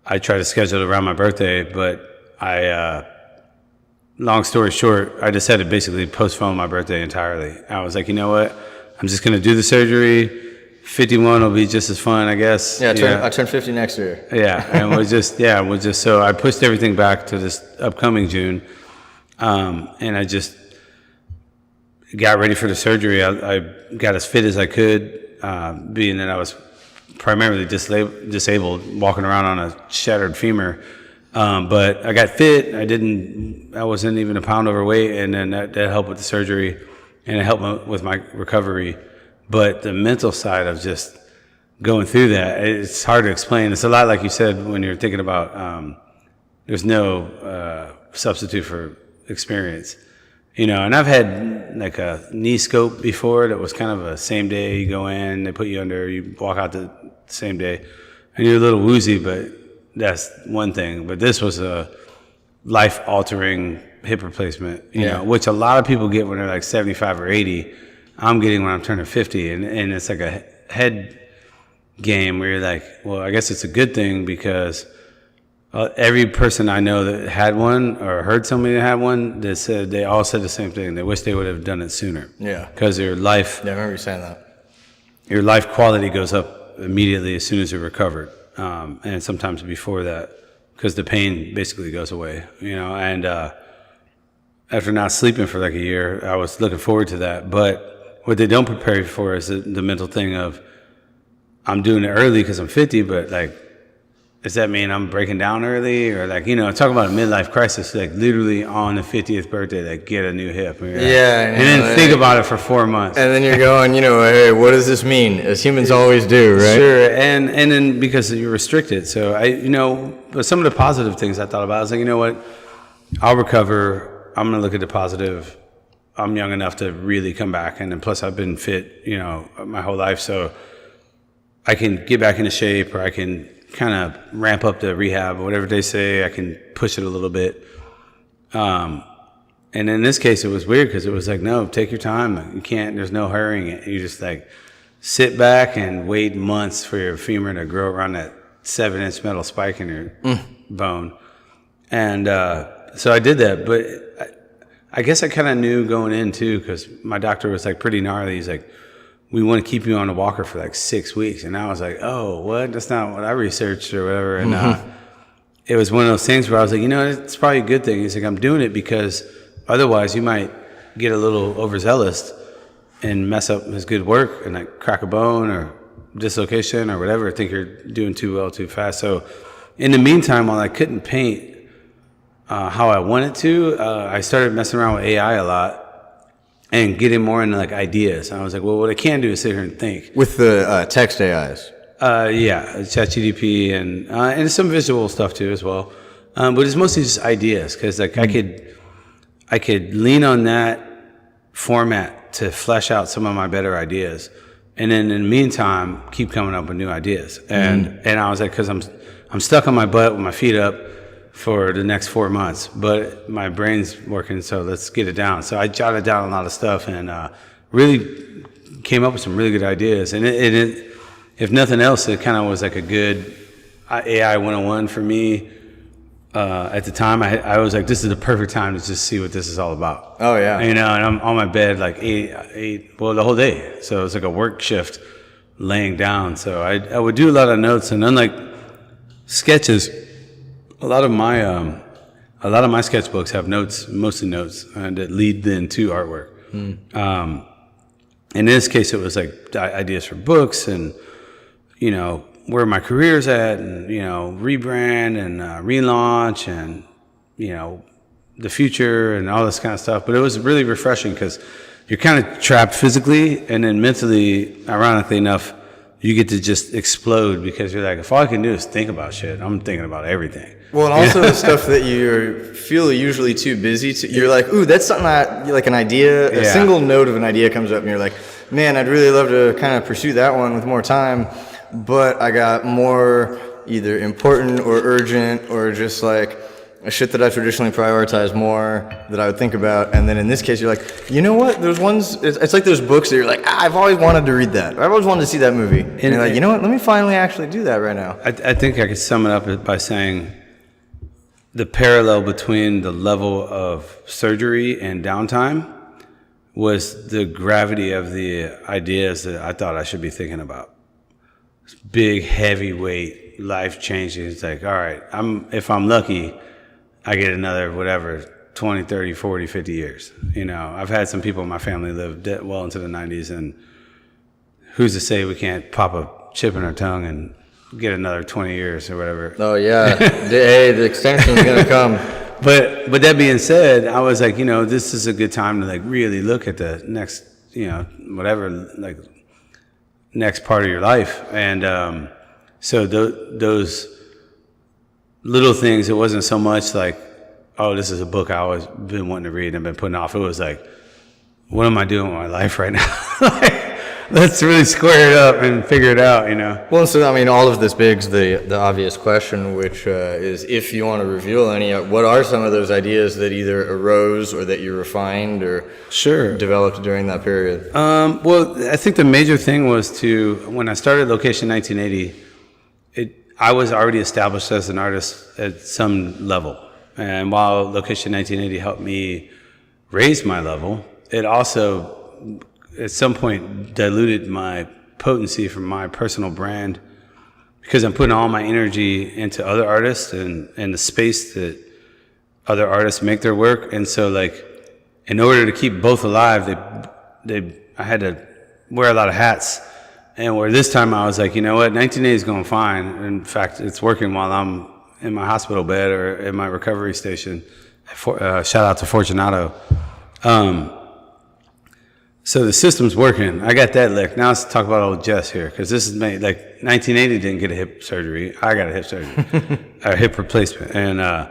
[SPEAKER 1] I tried to schedule it around my birthday, but long story short, I just had to basically postpone my birthday entirely. I was like, you know what? I'm just going to do the surgery. 51 will be just as fun, I guess.
[SPEAKER 2] Yeah, I turn 50 next year.
[SPEAKER 1] Yeah, and we'll just so I pushed everything back to this upcoming June, and I just got ready for the surgery. I got as fit as I could, being that I was primarily disabled, walking around on a shattered femur. But I got fit. I wasn't even a pound overweight, and then that helped with the surgery, and it helped with my recovery. But the mental side of just going through that, it's hard to explain. It's a lot like you said when you're thinking about there's no substitute for experience. And I've had like a knee scope before that was kind of a same day. You go in, they put you under, you walk out the same day, and you're a little woozy, but that's one thing. But this was a life-altering hip replacement, which a lot of people get when they're like 75 or 80. I'm getting when I'm turning 50, and it's like a head game where you're like, well, I guess it's a good thing because every person I know that had one or heard somebody that had one, they all said the same thing. They wish they would have done it sooner.
[SPEAKER 2] Yeah.
[SPEAKER 1] Because your life.
[SPEAKER 2] Yeah, I remember you saying that.
[SPEAKER 1] Your life quality goes up immediately as soon as you're recovered, and sometimes before that, because the pain basically goes away. And after not sleeping for like a year, I was looking forward to that. But what they don't prepare you for is the mental thing of, I'm doing it early because I'm 50, but like, does that mean I'm breaking down early? Or like, talk about a midlife crisis, like literally on the 50th birthday, like get a new hip. And then think about it for 4 months.
[SPEAKER 2] And then you're going, hey, what does this mean? As humans always do, right?
[SPEAKER 1] Sure. And then because you're restricted. So but some of the positive things I thought about, I was like, you know what? I'll recover. I'm going to look at the positive. I'm young enough to really come back. And then plus I've been fit, my whole life. So I can get back into shape, or I can kind of ramp up the rehab, or whatever they say. I can push it a little bit. And in this case, it was weird because it was like, no, take your time. You can't, there's no hurrying it. You just like sit back and wait months for your femur to grow around that 7-inch metal spike in your bone. And so I did that. But I guess I kind of knew going in too, because my doctor was like pretty gnarly. He's like, we want to keep you on a walker for like 6 weeks. And I was like, oh, what? That's not what I researched or whatever. And it was one of those things where I was like, it's probably a good thing. He's like, I'm doing it because otherwise you might get a little overzealous and mess up his good work and like crack a bone or dislocation or whatever. I think you're doing too well too fast. So in the meantime, while I couldn't paint how I wanted to, I started messing around with AI a lot and getting more into like ideas. I was like, well, what I can do is sit here and think.
[SPEAKER 2] With the text AIs?
[SPEAKER 1] Yeah, ChatGPT and some visual stuff too as well. But it's mostly just ideas because like I could lean on that format to flesh out some of my better ideas, and then in the meantime keep coming up with new ideas. And I was like, because I'm stuck on my butt with my feet up for the next 4 months, but my brain's working, so let's get it down. So I jotted down a lot of stuff and really came up with some really good ideas. And it if nothing else, it kind of was like a good AI 101 for me. At the time, I was like, this is the perfect time to just see what this is all about.
[SPEAKER 2] Oh, yeah.
[SPEAKER 1] And I'm on my bed like the whole day. So it's like a work shift laying down. So I would do a lot of notes, and unlike sketches, a lot of my sketchbooks have notes, mostly notes, that lead then to artwork. In this case, it was like ideas for books and, where my career's at and, rebrand and relaunch and, the future and all this kind of stuff. But it was really refreshing because you're kind of trapped physically, and then mentally, ironically enough, you get to just explode because you're like, if all I can do is think about shit, I'm thinking about everything.
[SPEAKER 2] Well, and also the stuff that you feel usually too busy to, you're like, ooh, that's something like an idea, a single note of an idea comes up and you're like, man, I'd really love to kind of pursue that one with more time, but I got more either important or urgent or just like a shit that I traditionally prioritize more that I would think about. And then in this case, you're like, you know what? There's ones, it's like those books that you're like, I've always wanted to read that. I've always wanted to see that movie. And you're like, you know what? Let me finally actually do that right now.
[SPEAKER 1] I think I could sum it up by saying the parallel between the level of surgery and downtime was the gravity of the ideas that I thought I should be thinking about. Big, heavyweight, life-changing. It's like, all right, if I'm lucky, I get another, 20, 30, 40, 50 years. I've had some people in my family live well into the 90s, and who's to say we can't pop a chip in our tongue and get another 20 years or whatever.
[SPEAKER 2] Oh, yeah. The extension's going to come.
[SPEAKER 1] But that being said, I was like, this is a good time to like really look at the next, next part of your life. And so those little things, it wasn't so much like, oh, this is a book I always been wanting to read and been putting off. It was like, what am I doing with my life right now? Let's really square it up and figure it out, you know?
[SPEAKER 2] Well, so I mean, all of this begs the obvious question, which is, if you want to reveal any, what are some of those ideas that either arose or that you refined or developed during that period?
[SPEAKER 1] Well, I think the major thing was when I started Location 1980, I was already established as an artist at some level. And while Location 1980 helped me raise my level, it also at some point diluted my potency from my personal brand, because I'm putting all my energy into other artists and the space that other artists make their work. And so, like, in order to keep both alive, I had to wear a lot of hats. And where this time I was like, you know what, 1980 is going fine. In fact, it's working while I'm in my hospital bed or in my recovery station. Shout out to Fortunato. So the system's working. I got that licked. Now let's talk about old Jess here, because this is me. Like, 1980 didn't get a hip surgery. I got a hip surgery, a hip replacement. And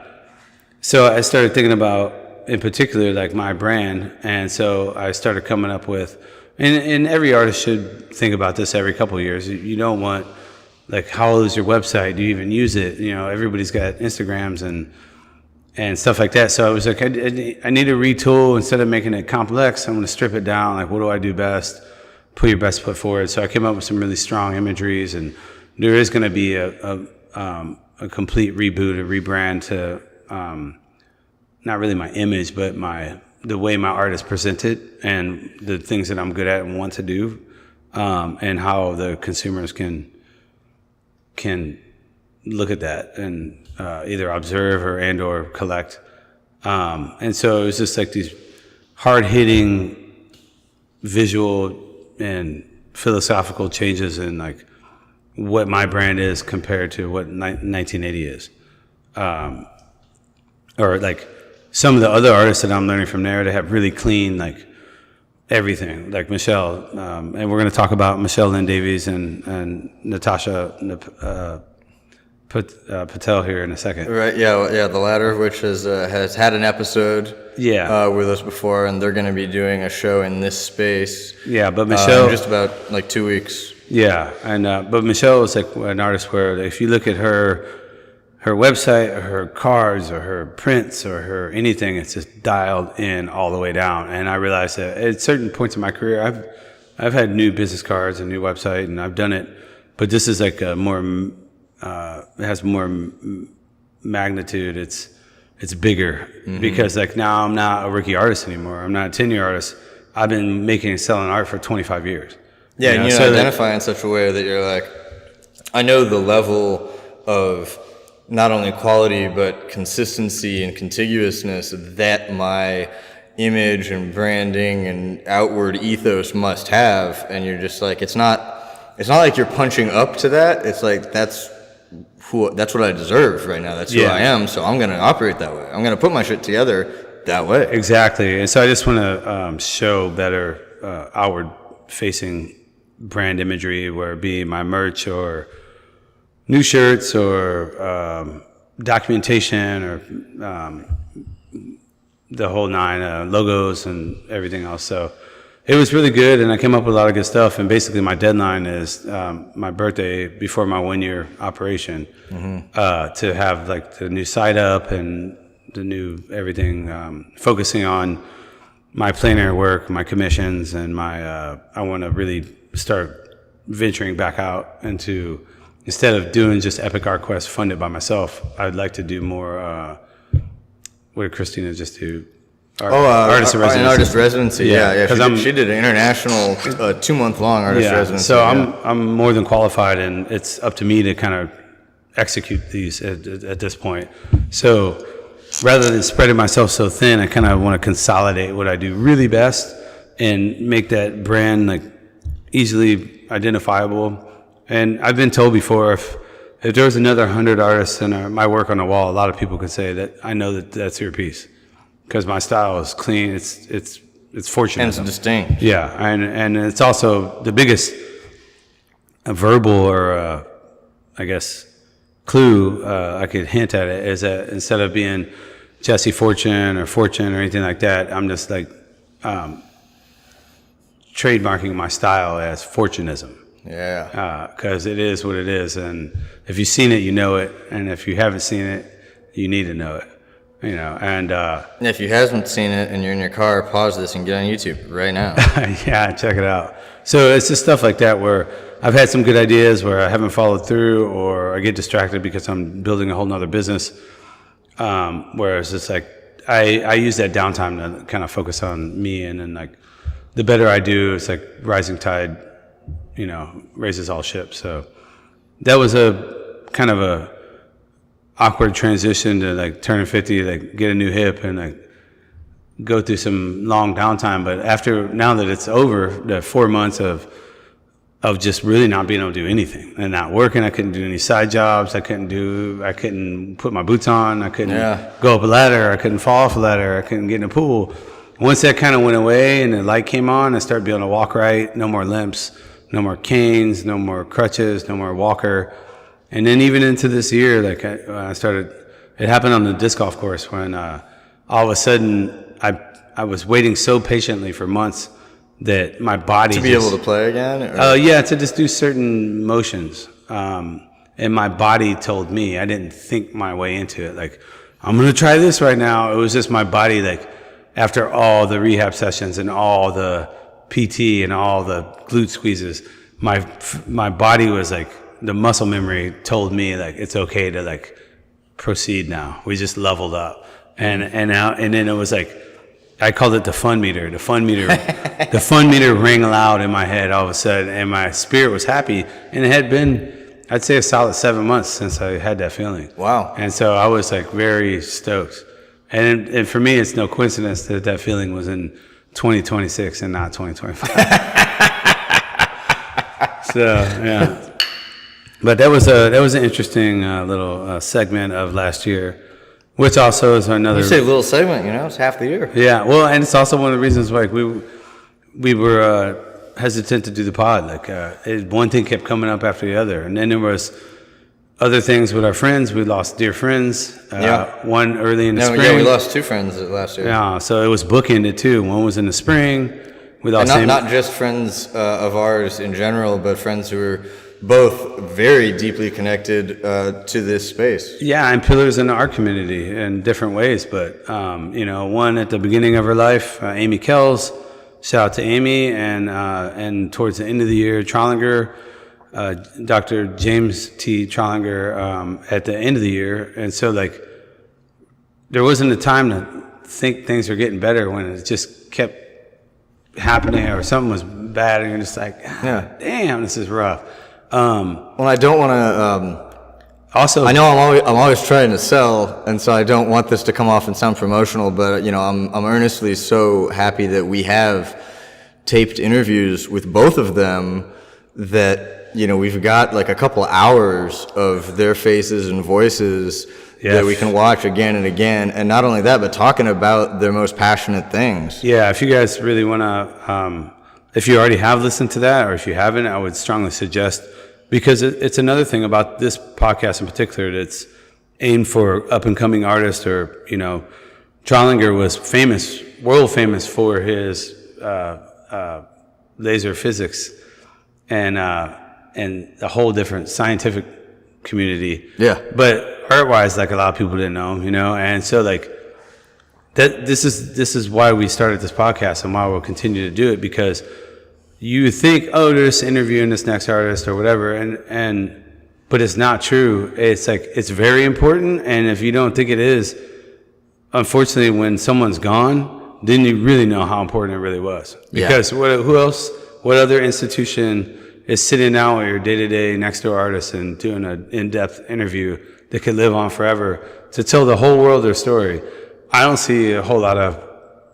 [SPEAKER 1] so I started thinking about, in particular, like my brand. And so I started coming up with, and every artist should think about this every couple of years. You don't want, like, how old is your website? Do you even use it? You know, everybody's got Instagrams and stuff like that. So I was like, I need to retool. Instead of making it complex, I'm going to strip it down. Like, what do I do best? Put your best foot forward. So I came up with some really strong imageries, and there is going to be a complete reboot, a rebrand to not really my image, but the way my art is presented and the things that I'm good at and want to do, and how the consumers can look at that and either observe or collect. And so it was just like these hard-hitting visual and philosophical changes in, like, what my brand is compared to what 1980 is. Or like some of the other artists that I'm learning from there, they have really clean, like, everything, like Michelle. And we're going to talk about Michelle Lynn Davies and Natasha Patel here in a second.
[SPEAKER 2] Right, yeah, the latter, which has had an episode with us before, and they're going to be doing a show in this space.
[SPEAKER 1] Yeah, but Michelle...
[SPEAKER 2] in just about, like, 2 weeks.
[SPEAKER 1] Yeah, and but Michelle is, like, an artist where if you look at her website or her cards or her prints or her anything, it's just dialed in all the way down. And I realized that at certain points in my career, I've had new business cards and new website, and I've done it, but this is like a more... it has more magnitude. It's bigger, because, like, now I'm not a rookie artist anymore. I'm not a 10-year artist. I've been making and selling art for 25 years.
[SPEAKER 2] Yeah, and you identify in such a way that you're like, I know the level of not only quality but consistency and contiguousness that my image and branding and outward ethos must have, and you're just like, it's not like you're punching up to that. It's like, that's what I deserve right now. That's who I am. So I'm going to operate that way. I'm going to put my shit together that way.
[SPEAKER 1] Exactly. And so I just want to show better outward-facing brand imagery, where it be my merch or new shirts or documentation or the whole nine, logos and everything else. So it was really good, and I came up with a lot of good stuff. And basically, my deadline is my birthday before my 1-year operation, to have, like, the new site up and the new everything, focusing on my plein air work, my commissions, and I want to really start venturing back out into, instead of doing just Epic Art Quest funded by myself, I'd like to do more. What did Christina just do? Artist in residency.
[SPEAKER 2] An artist residency, yeah.
[SPEAKER 1] She
[SPEAKER 2] did an international 2-month-long artist residency.
[SPEAKER 1] So I'm more than qualified, and it's up to me to kind of execute these at this point. So rather than spreading myself so thin, I kind of want to consolidate what I do really best and make that brand, like, easily identifiable. And I've been told before, if there was another 100 artists in my work on the wall, a lot of people could say that I know that that's your piece, because my style is clean. It's fortunate.
[SPEAKER 2] And it's distinct.
[SPEAKER 1] Yeah, and it's also the biggest verbal or I guess clue I could hint at it is that instead of being Jesse Fortune or anything like that. I'm just like trademarking my style as Fortunism.
[SPEAKER 2] Yeah.
[SPEAKER 1] Because it is what it is, and if you've seen it, you know it, and if you haven't seen it, you need to know it. And
[SPEAKER 2] if you haven't seen it and you're in your car, pause this and get on YouTube right now.
[SPEAKER 1] yeah, check it out. So it's just stuff like that where I've had some good ideas where I haven't followed through, or I get distracted because I'm building a whole nother business. Whereas it's like I use that downtime to kind of focus on me, and then like the better I do, it's like rising tide, raises all ships. So that was a kind of a awkward transition to like turning 50, like get a new hip and like go through some long downtime. But now that it's over, the 4 months of just really not being able to do anything and not working, I couldn't do any side jobs. I couldn't put my boots on. I couldn't go up a ladder. I couldn't fall off a ladder. I couldn't get in a pool. Once that kind of went away and the light came on, I started being able to walk right. No more limps, no more canes, no more crutches, no more walker. And then even into this year, like it happened on the disc golf course when all of a sudden I was waiting so patiently for months that my body
[SPEAKER 2] to be able to play again.
[SPEAKER 1] Yeah, to just do certain motions, and my body told me. I didn't think my way into it. Like I'm gonna try this right now. It was just my body. Like after all the rehab sessions and all the PT and all the glute squeezes, my body was like. The muscle memory told me like it's okay to like proceed now. We just leveled up, and then it was like I called it the fun meter. The fun meter rang loud in my head all of a sudden, and my spirit was happy. And it had been, I'd say, a solid 7 months since I had that feeling.
[SPEAKER 2] Wow!
[SPEAKER 1] And so I was like very stoked. And for me, it's no coincidence that feeling was in 2026 and not 2025. So yeah. But that was an interesting little segment of last year, which also is another.
[SPEAKER 2] You say little segment, it's half the year.
[SPEAKER 1] Yeah, well, and it's also one of the reasons like we were hesitant to do the pod. Like one thing kept coming up after the other, and then there was other things with our friends. We lost dear friends. One early in the spring.
[SPEAKER 2] Yeah, we lost 2 friends last year.
[SPEAKER 1] Yeah, so it was bookended too. One was in the spring. We lost
[SPEAKER 2] not just friends of ours in general, but friends who were both very deeply connected to this space.
[SPEAKER 1] Yeah, and pillars in our community in different ways. But, one at the beginning of her life, Amy Kells, shout out to Amy. And towards the end of the year, Trollinger, Dr. James T. Trollinger at the end of the year. And so, like, there wasn't a time to think things were getting better when it just kept happening or something was bad. And you're just like, damn, this is rough.
[SPEAKER 2] Well, I don't want to.
[SPEAKER 1] Also,
[SPEAKER 2] I know I'm always trying to sell, and so I don't want this to come off and sound promotional. But I'm earnestly so happy that we have taped interviews with both of them. That we've got like a couple hours of their faces and voices that we can watch again and again. And not only that, but talking about their most passionate things.
[SPEAKER 1] Yeah, if you guys really want to. If you already have listened to that, or if you haven't, I would strongly suggest, because it's another thing about this podcast in particular that's aimed for up-and-coming artists, or, Trollinger was world famous for his laser physics and a whole different scientific community.
[SPEAKER 2] Yeah.
[SPEAKER 1] But art-wise, like a lot of people didn't know him, and so like, this is why we started this podcast and why we'll continue to do it, because you think, oh, they're just interviewing this next artist or whatever, but it's not true. It's like, it's very important, and if you don't think it is, unfortunately, when someone's gone, then you really know how important it really was. Because what other institution is sitting down with your day-to-day next-door artist and doing an in-depth interview that could live on forever to tell the whole world their story? I don't see a whole lot of,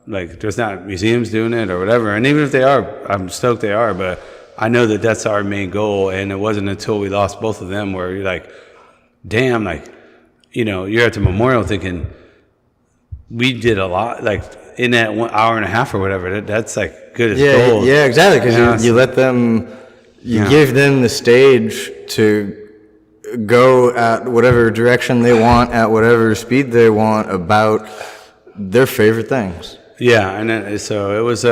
[SPEAKER 1] like, there's not museums doing it or whatever. And even if they are, I'm stoked they are, but I know that that's our main goal. And it wasn't until we lost both of them where you're like, damn, like, you're at the memorial thinking, we did a lot, like, in that 1 hour and a half or whatever. That's like good as gold.
[SPEAKER 2] Yeah, exactly. Because you let them, you give them the stage to go at whatever direction they want, at whatever speed they want, about their favorite things.
[SPEAKER 1] Yeah, and so it was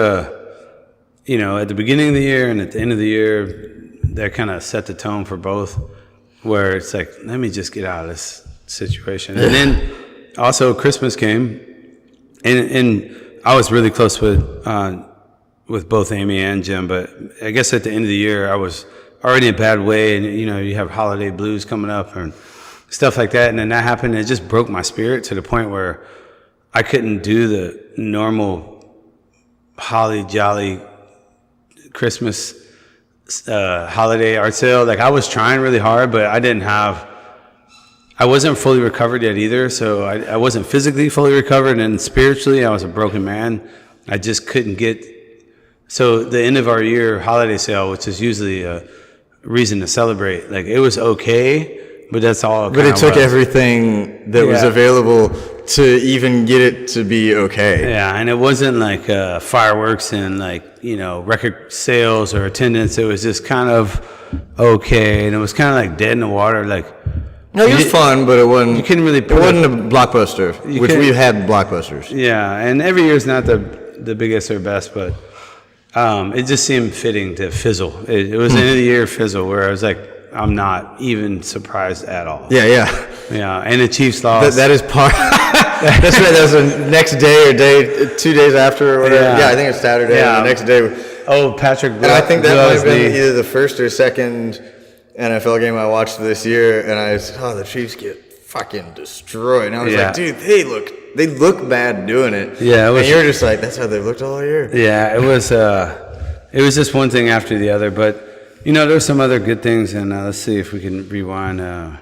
[SPEAKER 1] you know, at the beginning of the year and at the end of the year, that kind of set the tone for both, where it's like, let me just get out of this situation. And then also Christmas came, and I was really close with both Amy and Jim, but I guess at the end of the year I was already in a bad way, and you know, you have holiday blues coming up and stuff like that, and then that happened, and it just broke my spirit to the point where I couldn't do the normal holly jolly Christmas holiday art sale. Like, I was trying really hard, but I wasn't fully recovered yet either, so I wasn't physically fully recovered, and spiritually I was a broken man. I just couldn't get. So the end of our year holiday sale, which is usually a reason to celebrate, like, it was okay, but that's all.
[SPEAKER 2] But it took everything that was available to even get it to be okay.
[SPEAKER 1] Yeah, and it wasn't like fireworks and, like, you know, record sales or attendance. It was just kind of okay, and it was kind of like dead in the water. Like,
[SPEAKER 2] no, it was fun, but it wasn't.
[SPEAKER 1] You couldn't really.
[SPEAKER 2] It wasn't a blockbuster, which we've had blockbusters.
[SPEAKER 1] Yeah, and every year's not the biggest or best, but it just seemed fitting to fizzle. It was the end of the year fizzle, where I was like, I'm not even surprised at all.
[SPEAKER 2] Yeah.
[SPEAKER 1] And the Chiefs lost.
[SPEAKER 2] That is part. That's right. That was the next day or 2 days after or whatever. Yeah, I think it was Saturday. Yeah. And the next day.
[SPEAKER 1] Oh, Patrick.
[SPEAKER 2] And I think that might have been either the first or second NFL game I watched this year, and I was, the Chiefs get fucking destroyed. And I was like, dude, they look bad doing it.
[SPEAKER 1] Yeah,
[SPEAKER 2] and you're just like, that's how they've looked all year.
[SPEAKER 1] Yeah, it was just one thing after the other, but you know, there's some other good things, and let's see if we can rewind. I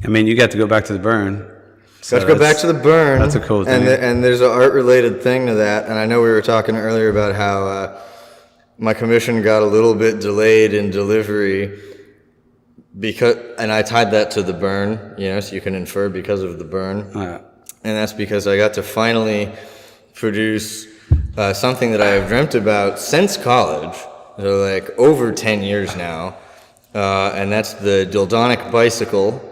[SPEAKER 1] mean, you got to go back to the burn. So
[SPEAKER 2] let's go back to the burn.
[SPEAKER 1] That's a cool thing.
[SPEAKER 2] And there's an art-related thing to that, and I know we were talking earlier about how my commission got a little bit delayed in delivery, and I tied that to the burn, you know, so you can infer because of the burn.
[SPEAKER 1] Yeah.
[SPEAKER 2] And that's because I got to finally produce something that I have dreamt about since college, so like over 10 years now, and that's the Dildonic bicycle,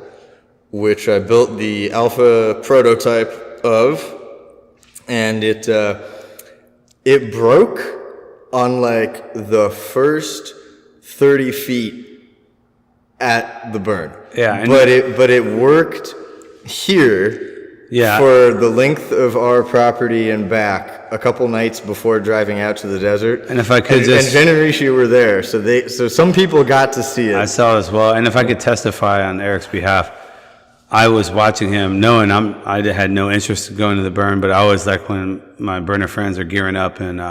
[SPEAKER 2] which I built the alpha prototype of, and it broke on like the first 30 feet at the burn.
[SPEAKER 1] Yeah,
[SPEAKER 2] but it worked here. Yeah. For the length of our property and back, a couple nights before driving out to the desert.
[SPEAKER 1] And if I could
[SPEAKER 2] and Jen and Rishi were there, so some people got to see it.
[SPEAKER 1] I saw it as well. And if I could testify on Eric's behalf, I was watching him, knowing I had no interest in going to the burn, but I was like, when my burner friends are gearing up, and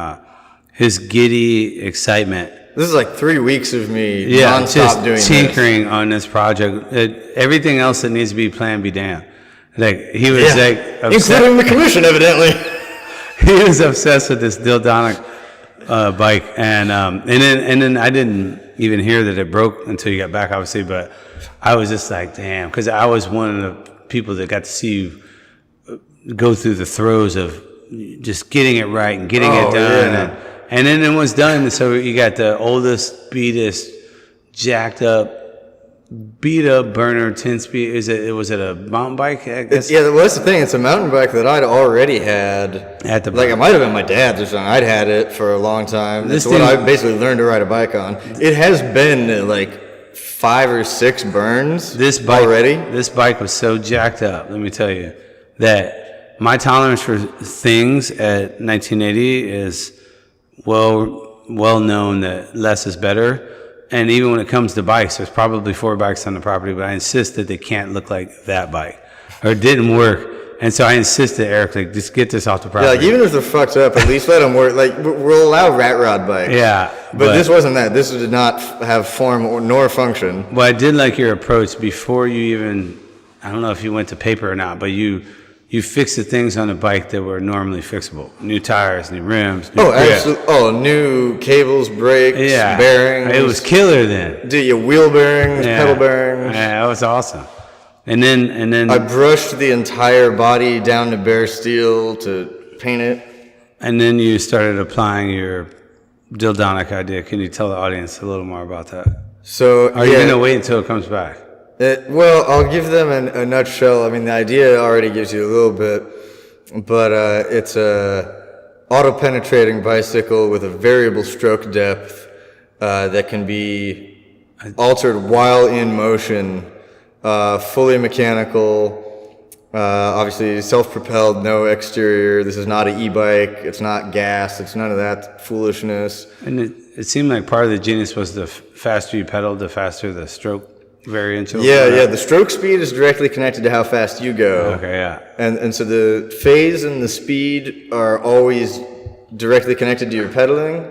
[SPEAKER 1] his giddy excitement.
[SPEAKER 2] This is like 3 weeks of me nonstop doing
[SPEAKER 1] just tinkering on this project. Everything else that needs to be planned, be damned. Like, he was like obsessed.
[SPEAKER 2] Including the commission, evidently.
[SPEAKER 1] He was obsessed with this Dildonic bike, and then I didn't even hear that it broke until you got back, obviously. But I was just like, damn, because I was one of the people that got to see you go through the throes of just getting it right and getting it done, and then it was done. So you got the oldest, beatest, jacked up, beat up burner 10-speed. Was it a mountain bike? I guess?
[SPEAKER 2] Well, that's the thing. It's a mountain bike that I'd already had.
[SPEAKER 1] At the
[SPEAKER 2] it might have been my dad's or something. I'd had it for a long time. That's what I basically learned to ride a bike on. It has been like 5 or 6 burns. Already.
[SPEAKER 1] This bike was so jacked up. Let me tell you that my tolerance for things at 1980 is well known that less is better. And even when it comes to bikes, there's probably 4 bikes on the property, but I insist that they can't look like that bike, or it didn't work. And so I insisted, Eric, like, just get this off the property.
[SPEAKER 2] Yeah, like, even if they're fucked up, at least let them work. Like, we'll allow rat rod bikes.
[SPEAKER 1] Yeah.
[SPEAKER 2] But this wasn't that. This did not have form nor function.
[SPEAKER 1] Well, I did like your approach before you even, I don't know if you went to paper or not, but you fixed the things on the bike that were normally fixable. New tires, new rims.
[SPEAKER 2] Absolutely. Oh, new cables, brakes, bearings.
[SPEAKER 1] It was killer then.
[SPEAKER 2] Dude, your wheel bearings, pedal bearings.
[SPEAKER 1] Yeah, that was awesome. And then
[SPEAKER 2] I brushed the entire body down to bare steel to paint it.
[SPEAKER 1] And then you started applying your Dildonic idea. Can you tell the audience a little more about that?
[SPEAKER 2] So
[SPEAKER 1] are you going to wait until it comes back?
[SPEAKER 2] Well, I'll give them a nutshell. I mean, the idea already gives you a little bit, but it's a auto-penetrating bicycle with a variable stroke depth that can be altered while in motion, fully mechanical, obviously self-propelled, no exterior. This is not an e-bike. It's not gas. It's none of that foolishness.
[SPEAKER 1] And it seemed like part of the genius was the faster you pedaled, the faster the stroke variance.
[SPEAKER 2] Yeah. The stroke speed is directly connected to how fast you go.
[SPEAKER 1] Okay, yeah.
[SPEAKER 2] And so the phase and the speed are always directly connected to your pedaling.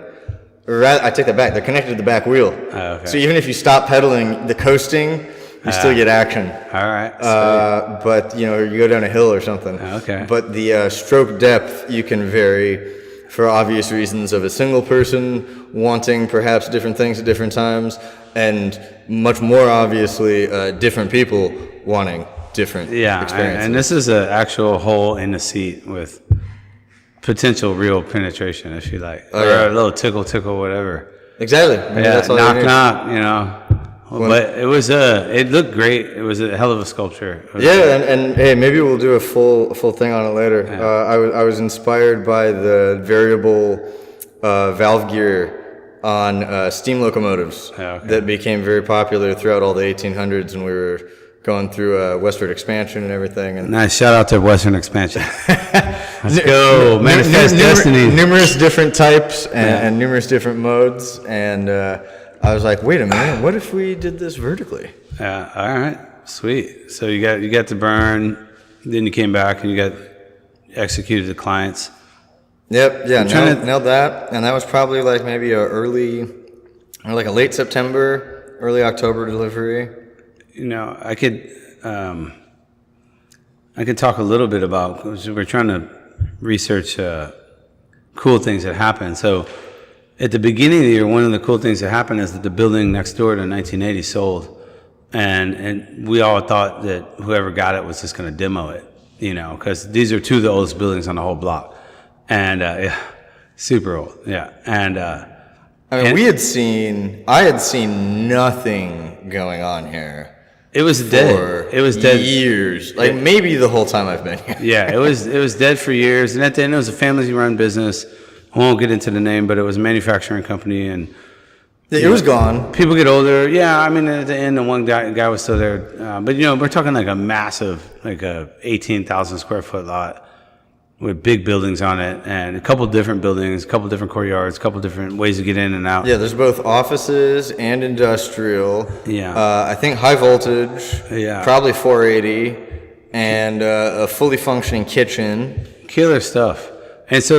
[SPEAKER 2] Or rather, I take that back. They're connected to the back wheel.
[SPEAKER 1] Okay.
[SPEAKER 2] So even if you stop pedaling, the coasting, you still get action.
[SPEAKER 1] All right.
[SPEAKER 2] But you go down a hill or something.
[SPEAKER 1] Okay.
[SPEAKER 2] But the stroke depth you can vary for obvious reasons of a single person wanting perhaps different things at different times, and much more obviously different people wanting different experiences.
[SPEAKER 1] And this is an actual hole in the seat with potential real penetration, if you like, or a little tickle, whatever.
[SPEAKER 2] Exactly. Maybe that's all
[SPEAKER 1] knock. But it was it looked great. It was a hell of a sculpture.
[SPEAKER 2] And hey, maybe we'll do a full thing on it later.
[SPEAKER 1] Yeah.
[SPEAKER 2] I was inspired by the variable valve gear on steam locomotives that became very popular throughout all the 1800s, and we were going through westward expansion and everything. And
[SPEAKER 1] nice shout out to Western expansion. Let's go manifest destiny.
[SPEAKER 2] Numerous different types and numerous different modes, and I was like, wait a minute, what if we did this vertically?
[SPEAKER 1] Yeah, all right, sweet. So you got to burn, then you came back and you got executed the clients.
[SPEAKER 2] Yep, yeah, nailed that, and that was probably like maybe a late September, early October delivery.
[SPEAKER 1] I could talk a little bit about, because we're trying to research cool things that happened. So at the beginning of the year, one of the cool things that happened is that the building next door to 1980 sold, and we all thought that whoever got it was just going to demo it, because these are two of the oldest buildings on the whole block, and super old, and
[SPEAKER 2] I had seen nothing going on here.
[SPEAKER 1] It was dead. It was dead
[SPEAKER 2] years, maybe the whole time I've been here.
[SPEAKER 1] Yeah, it was dead for years, and at the end it was a family-run business. I won't get into the name, but it was a manufacturing company, and
[SPEAKER 2] it was gone.
[SPEAKER 1] People get older. Yeah, I mean, at the end, the one guy was still there. But we're talking like a massive, like a 18,000 square foot lot with big buildings on it, and a couple different buildings, a couple different courtyards, a couple different ways to get in and out.
[SPEAKER 2] Yeah, there's both offices and industrial.
[SPEAKER 1] Yeah.
[SPEAKER 2] I think high voltage.
[SPEAKER 1] Yeah.
[SPEAKER 2] Probably 480, and a fully functioning kitchen.
[SPEAKER 1] Killer stuff. And so,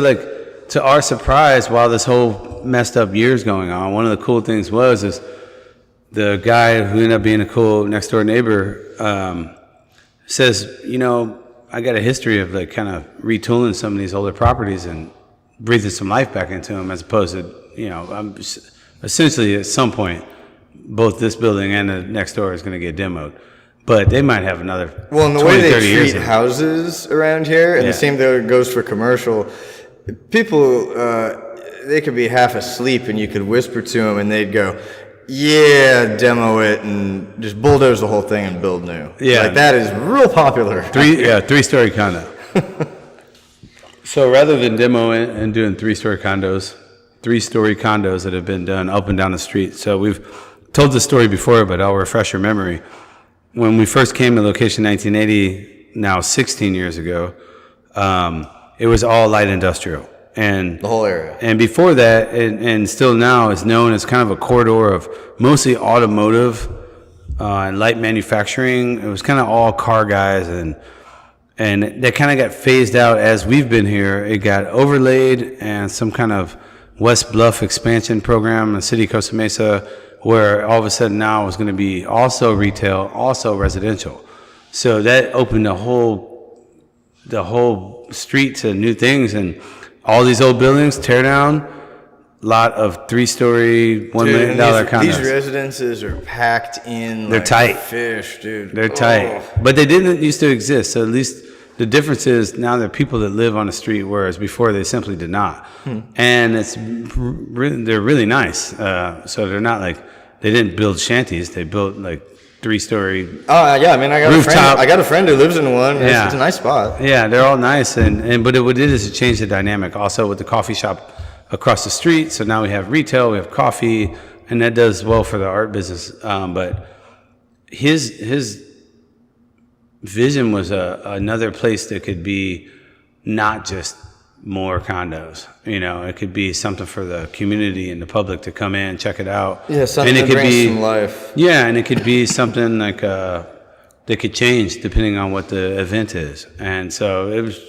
[SPEAKER 1] to our surprise, while this whole messed up year's going on, one of the cool things is the guy who ended up being a cool next door neighbor says, I got a history of kind of retooling some of these older properties and breathing some life back into them, as opposed to, essentially at some point, both this building and the next door is going to get demoed. But they might have another 20, 30 years.
[SPEAKER 2] Well, and the way they treat houses around here, and the same goes for commercial. People, they could be half asleep and you could whisper to them and they'd go, yeah, demo it and just bulldoze the whole thing and build new.
[SPEAKER 1] Yeah.
[SPEAKER 2] That is real popular.
[SPEAKER 1] Three-story condo. So rather than demo it and doing three-story condos that have been done up and down the street. So we've told the story before, but I'll refresh your memory. When we first came to location 1980, now 16 years ago, it was all light industrial, and
[SPEAKER 2] the whole area. And
[SPEAKER 1] before that, and still now, is known as kind of a corridor of mostly automotive and light manufacturing. It was kind of all car guys, and that kind of got phased out as we've been here. It got overlaid, and some kind of West Bluff expansion program in the city of Costa Mesa, where all of a sudden now it was going to be also retail, also residential. So that opened the whole street to new things, and all these old buildings tear down. Lot of 3-story, $1 million condos.
[SPEAKER 2] These residences are packed in.
[SPEAKER 1] They're tight.
[SPEAKER 2] Fish, dude.
[SPEAKER 1] They're tight, but they didn't used to exist. So at least the difference is now there are people that live on the street, whereas before they simply did not. And they're really nice. So they're not they didn't build shanties. They built 3 3-story.
[SPEAKER 2] Oh yeah, I mean, I
[SPEAKER 1] Rooftop.
[SPEAKER 2] got a friend who lives in one.
[SPEAKER 1] Yeah.
[SPEAKER 2] It's a nice spot.
[SPEAKER 1] Yeah, they're all nice, but what it did is it changed the dynamic. Also with the coffee shop across the street, so now we have retail, we have coffee, and that does well for the art business. But his vision was another place that could be not just more condos. You know, it could be something for the community and the public to come in, check it out.
[SPEAKER 2] Yeah, something
[SPEAKER 1] and it
[SPEAKER 2] that
[SPEAKER 1] could
[SPEAKER 2] brings
[SPEAKER 1] be
[SPEAKER 2] some life.
[SPEAKER 1] Yeah, and it could be something like that could change depending on what the event is. And so it was.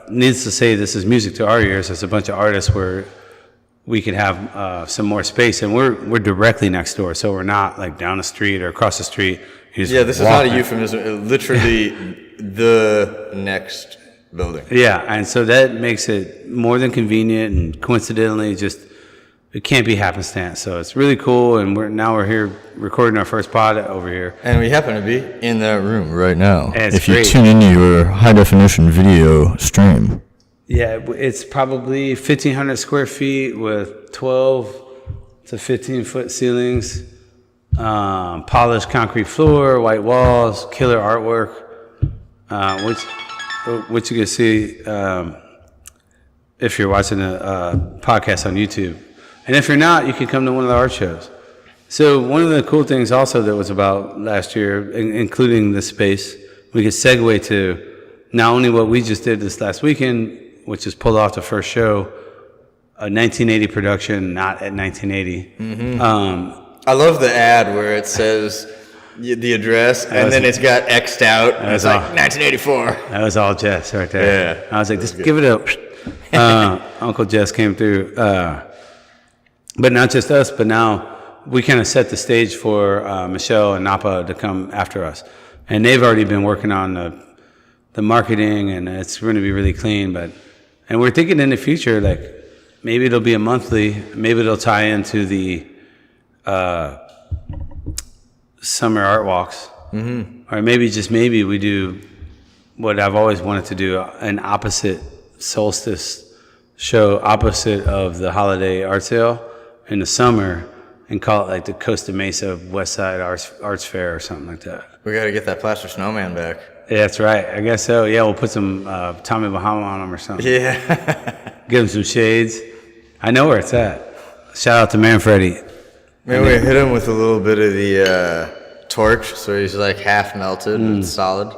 [SPEAKER 1] Needless to say, this is music to our ears. There's a bunch of artists where we could have some more space, and we're directly next door, so we're not like down the street or across the street.
[SPEAKER 2] Yeah, this is not a euphemism. Literally, the next building.
[SPEAKER 1] Yeah, and so that makes it more than convenient, and coincidentally, just it can't be happenstance. So it's really cool, and we're here recording our first pod over here.
[SPEAKER 2] And we happen to be in that room right now.
[SPEAKER 1] If
[SPEAKER 2] you tune into your high definition video stream.
[SPEAKER 1] Yeah, it's probably 1,500 square feet with 12 to 15 foot ceilings, polished concrete floor, white walls, killer artwork, which you can see if you're watching a podcast on YouTube. And if you're not, you can come to one of the art shows. So one of the cool things also that was about last year, including this space, we could segue to not only what we just did this last weekend, which is pulled off the first show, a 1980 production, not at 1980.
[SPEAKER 2] Mm-hmm. I love the ad where it says the address, and then it's got X'd out, and it's like 1984.
[SPEAKER 1] That was all Jess right there.
[SPEAKER 2] Yeah.
[SPEAKER 1] I was like, just give it up. Uncle Jess came through. But not just us, but now we kind of set the stage for Michelle and Napa to come after us. And they've already been working on the marketing, and it's going to be really clean. And we're thinking in the future, like, maybe it'll be a monthly, maybe it'll tie into the summer art walks. Mm-hmm. Or maybe, just maybe, we do what I've always wanted to do, an opposite solstice show, opposite of the holiday art sale in the summer, and call it like the Costa Mesa West Side Arts Fair or something like that.
[SPEAKER 2] We got to get that plaster snowman back.
[SPEAKER 1] Yeah, that's right. I guess so. Yeah, we'll put some Tommy Bahama on him or something.
[SPEAKER 2] Yeah.
[SPEAKER 1] Give him some shades. I know where it's at. Shout out to Manfredi.
[SPEAKER 2] Maybe we hit him with a little bit of the torch, so he's like half melted and solid.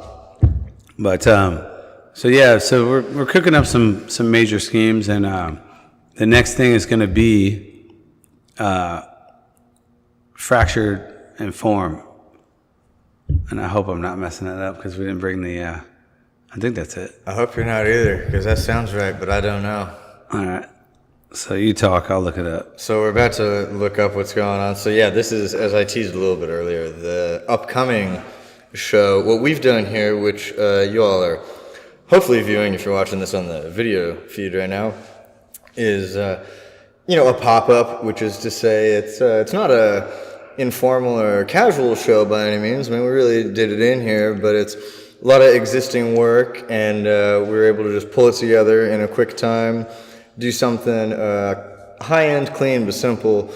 [SPEAKER 1] But so yeah, so we're cooking up some major schemes, and the next thing is going to be fractured and form. And I hope I'm not messing that up because we didn't bring the. I think that's it.
[SPEAKER 2] I hope you're not either, because that sounds right, but I don't know.
[SPEAKER 1] All right. So you talk, I'll look it up.
[SPEAKER 2] So we're about to look up what's going on. So yeah, this is, as I teased a little bit earlier, the upcoming show. What we've done here, which you all are hopefully viewing if you're watching this on the video feed right now, is a pop-up, which is to say it's not a informal or casual show by any means. I mean, we really did it in here, but it's a lot of existing work, and we were able to just pull it together in a quick time, do something high-end, clean, but simple,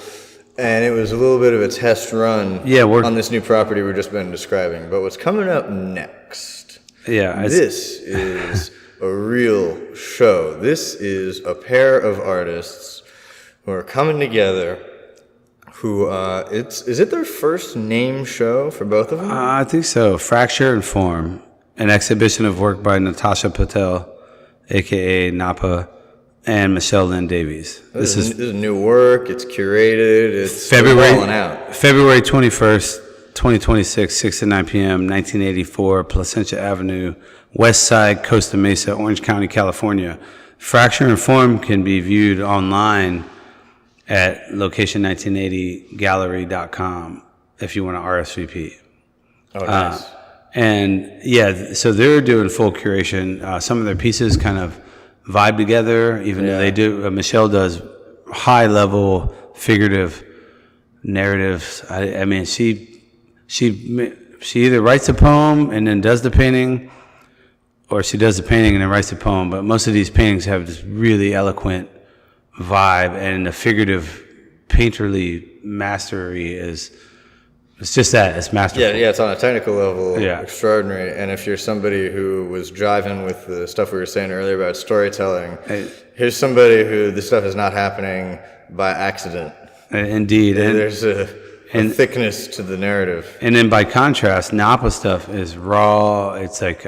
[SPEAKER 2] and it was a little bit of a test run on this new property we've just been describing. But what's coming up next?
[SPEAKER 1] Yeah,
[SPEAKER 2] this is a real show. This is a pair of artists who are coming together. Who is it their first name show for both of them?
[SPEAKER 1] I think so. Fracture and Form, an exhibition of work by Natasha Patel, aka Napa, and Michelle Lynn Davies. This is
[SPEAKER 2] new work. It's curated. It's rolling out.
[SPEAKER 1] February 21st, 2026, 6 to 9 p.m., 1984, Placentia Avenue, West Side, Costa Mesa, Orange County, California. Fracture and Form can be viewed online at location1980gallery.com if you want to RSVP.
[SPEAKER 2] Oh, nice.
[SPEAKER 1] And yeah, so they're doing full curation. Some of their pieces kind of vibe together, even though they do. Michelle does high level figurative narratives. I mean, she either writes a poem and then does the painting, or she does the painting and then writes the poem. But most of these paintings have this really eloquent vibe, and the figurative painterly mastery is It's just that. It's masterful.
[SPEAKER 2] Yeah, it's on a technical level,
[SPEAKER 1] Yeah.
[SPEAKER 2] extraordinary. And if you're somebody who was driving with the stuff we were saying earlier about storytelling, here's somebody who this stuff is not happening by accident.
[SPEAKER 1] Indeed.
[SPEAKER 2] There's a thickness to the narrative.
[SPEAKER 1] And then by contrast, Napa stuff is raw. It's like,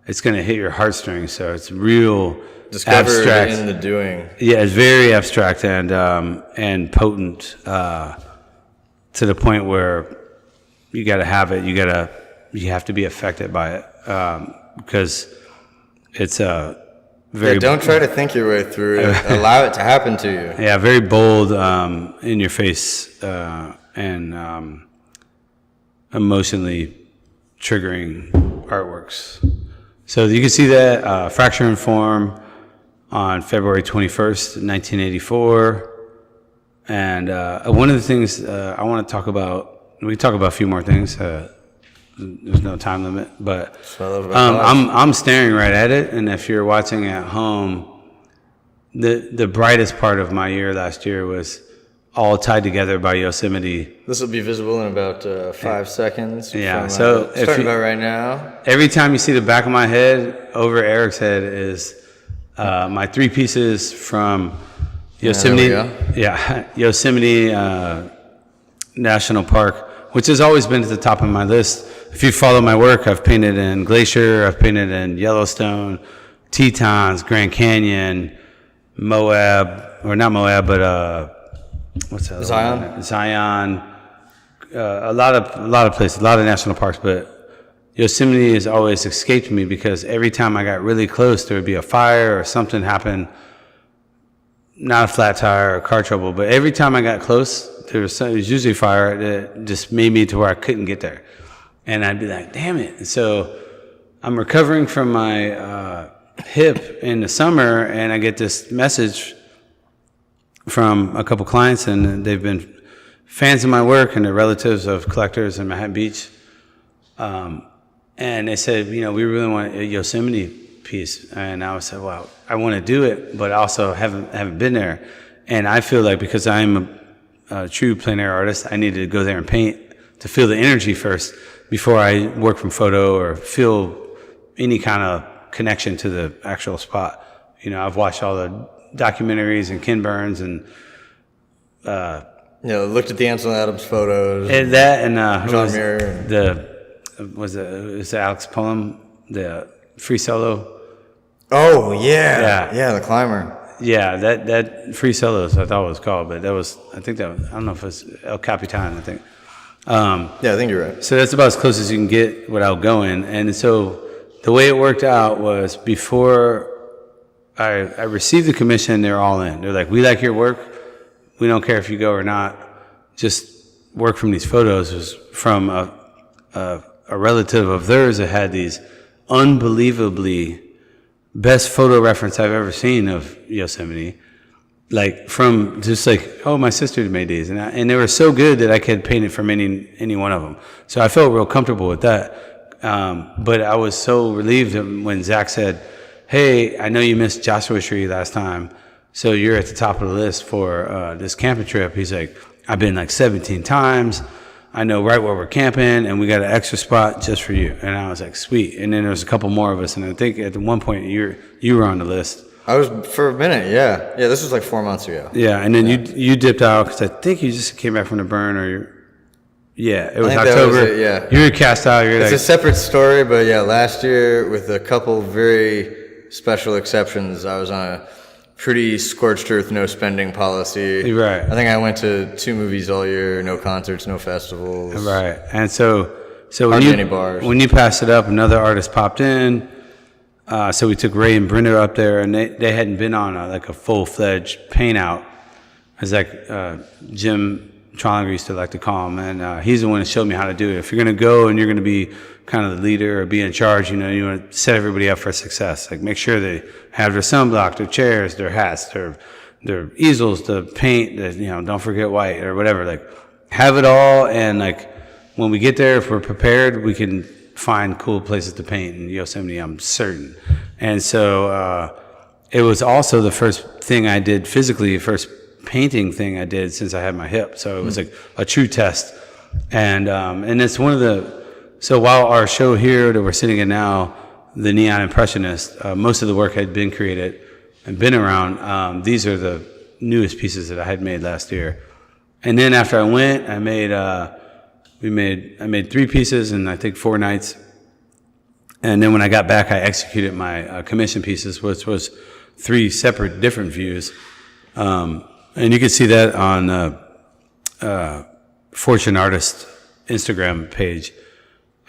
[SPEAKER 1] it's going to hit your heartstrings. So it's real
[SPEAKER 2] Discovered
[SPEAKER 1] abstract.
[SPEAKER 2] in the doing.
[SPEAKER 1] Yeah, it's very abstract and potent to the point where you got to have it. You have to be affected by it because it's very.
[SPEAKER 2] Yeah, don't try to think your way through it. Allow it to happen to you.
[SPEAKER 1] Yeah, very bold, in your face, and emotionally triggering artworks. So you can see that Fracture and Form on February 21st, 1984. And one of the things I want to talk about, we can talk about a few more things. There's no time limit, but I'm staring right at it. And if you're watching at home, the brightest part of my year last year was all tied together by Yosemite.
[SPEAKER 2] This will be visible in about 5 seconds.
[SPEAKER 1] Yeah,
[SPEAKER 2] from,
[SPEAKER 1] so if
[SPEAKER 2] starting
[SPEAKER 1] you,
[SPEAKER 2] about right now.
[SPEAKER 1] Every time you see the back of my head, over Eric's head is my 3 pieces from Yosemite. Yosemite National Park, which has always been at the top of my list. If you follow my work, I've painted in Glacier, I've painted in Yellowstone, Tetons, Grand Canyon, Moab, or not Moab, but what's that?
[SPEAKER 2] Zion.
[SPEAKER 1] Zion. A lot of places, a lot of national parks, but Yosemite has always escaped me because every time I got really close, there would be a fire or something happen. Not a flat tire or car trouble, but every time I got close, there was usually fire that just made me to where I couldn't get there. And I'd be like, damn it. And so I'm recovering from my hip in the summer, and I get this message from a couple clients, and they've been fans of my work, and they're relatives of collectors in Manhattan Beach. And they said, we really want a Yosemite piece. And I said, well, I want to do it, but I also haven't been there. And I feel like because I'm a true plein air artist, I needed to go there and paint to feel the energy first before I work from photo or feel any kind of connection to the actual spot. I've watched all the documentaries and Ken Burns and
[SPEAKER 2] looked at the Ansel Adams photos.
[SPEAKER 1] And that and
[SPEAKER 2] John Muir.
[SPEAKER 1] Was it Alex Pullum, the free solo?
[SPEAKER 2] Oh yeah, the climber.
[SPEAKER 1] Yeah, that free solos I thought it was called, but I don't know if it's El Capitan, I think.
[SPEAKER 2] I think you're right.
[SPEAKER 1] So that's about as close as you can get without going. And so the way it worked out was before I received the commission, they're all in. They're like, we like your work. We don't care if you go or not. Just work from these photos. It was from a relative of theirs that had these unbelievably best photo reference I've ever seen of Yosemite. Like from just like, oh, my sister made these, and they were so good that I could paint it from any one of them. So I felt real comfortable with that. But I was so relieved when Zach said, hey, I know you missed Joshua Tree last time, so you're at the top of the list for this camping trip. He's like, I've been like 17 times. I know right where we're camping, and we got an extra spot just for you. And I was like, sweet. And then there was a couple more of us, and I think at one point you were on the list.
[SPEAKER 2] I was for a minute, yeah. This was like 4 months ago.
[SPEAKER 1] Yeah, and then you dipped out because I think you just came back from the burn, it was October. You were cast out.
[SPEAKER 2] It's a separate story, but last year with a couple very special exceptions, I was on a pretty scorched earth, no spending policy.
[SPEAKER 1] Right.
[SPEAKER 2] I think I went to 2 movies all year, no concerts, no festivals.
[SPEAKER 1] Right, and so
[SPEAKER 2] hardly any bars.
[SPEAKER 1] When you passed it up, another artist popped in. So we took Ray and Brenda up there, and they hadn't been on a full-fledged paint out. It's like Jim Trollinger used to like to call him, and he's the one that showed me how to do it. If you're going to go and you're going to be kind of the leader or be in charge, you want to set everybody up for success. Like make sure they have their sunblock, their chairs, their hats, their easels, the paint, don't forget white or whatever. Like have it all, and like when we get there, if we're prepared, we can find cool places to paint in Yosemite, I'm certain. And so it was also the first thing I did physically, first painting thing I did since I had my hip. So it was like a true test And it's one of the, so while our show here that we're sitting in now, the Neon Impressionist, most of the work had been created and been around. These are the newest pieces that I had made last year. And then after I went, I made 3 pieces in I think 4 nights. And then when I got back, I executed my commission pieces, which was 3 separate different views. And you can see that on Fortune Artist Instagram page.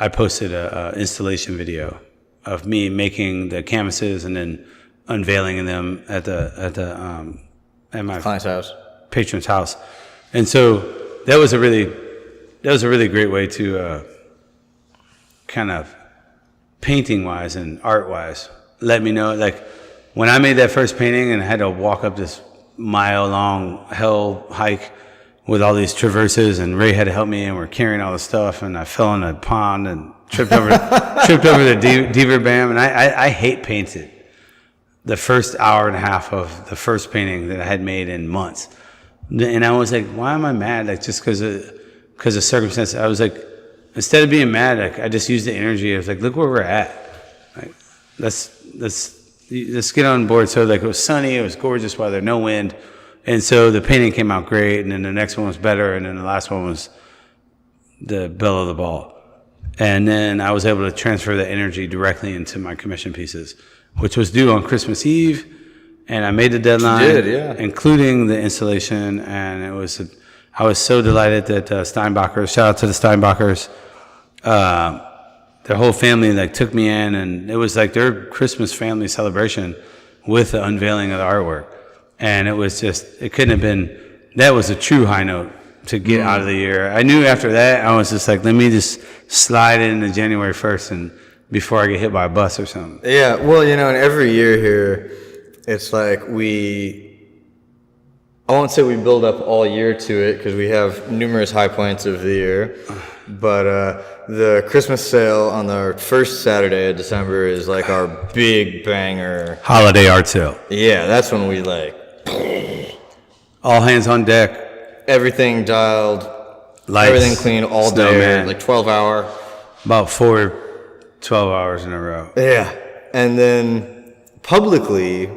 [SPEAKER 1] I posted a installation video of me making the canvases and then unveiling them at my
[SPEAKER 2] Client's house.
[SPEAKER 1] Patron's house. And so that was a really great way to kind of painting wise and art wise let me know, like when I made that first painting and I had to walk up this mile-long hell hike with all these traverses, and Ray had to help me, and we're carrying all the stuff, and I fell in a pond and tripped over the Deaver Bam, and I hate painted the first hour and a half of the first painting that I had made in months. And I was like, why am I mad? Like, just because of circumstances. I was like, instead of being mad, like, I just used the energy. I was like, look where we're at. Like, let's get on board. So like, it was sunny, it was gorgeous weather, no wind. And so the painting came out great, and then the next one was better, and then the last one was the belle of the ball. And then I was able to transfer that energy directly into my commission pieces, which was due on Christmas Eve, and I made the deadline, including the installation, and I was so delighted that Steinbachers, shout out to the Steinbachers, their whole family like took me in, and it was like their Christmas family celebration with the unveiling of the artwork. And it was just, it couldn't have been, that was a true high note to get out of the year. I knew after that, I was just like, let me just slide into January 1st and before I get hit by a bus or something.
[SPEAKER 2] Yeah, well, you know, and every year here, it's like I won't say we build up all year to it because we have numerous high points of the year, but the Christmas sale on the first Saturday of December is like our big banger.
[SPEAKER 1] Holiday art sale.
[SPEAKER 2] Yeah, that's when we like...
[SPEAKER 1] all hands on deck.
[SPEAKER 2] Everything dialed,
[SPEAKER 1] lights,
[SPEAKER 2] everything clean all day, like 12-hour.
[SPEAKER 1] About 4 12 hours in a row.
[SPEAKER 2] Yeah, and then publicly,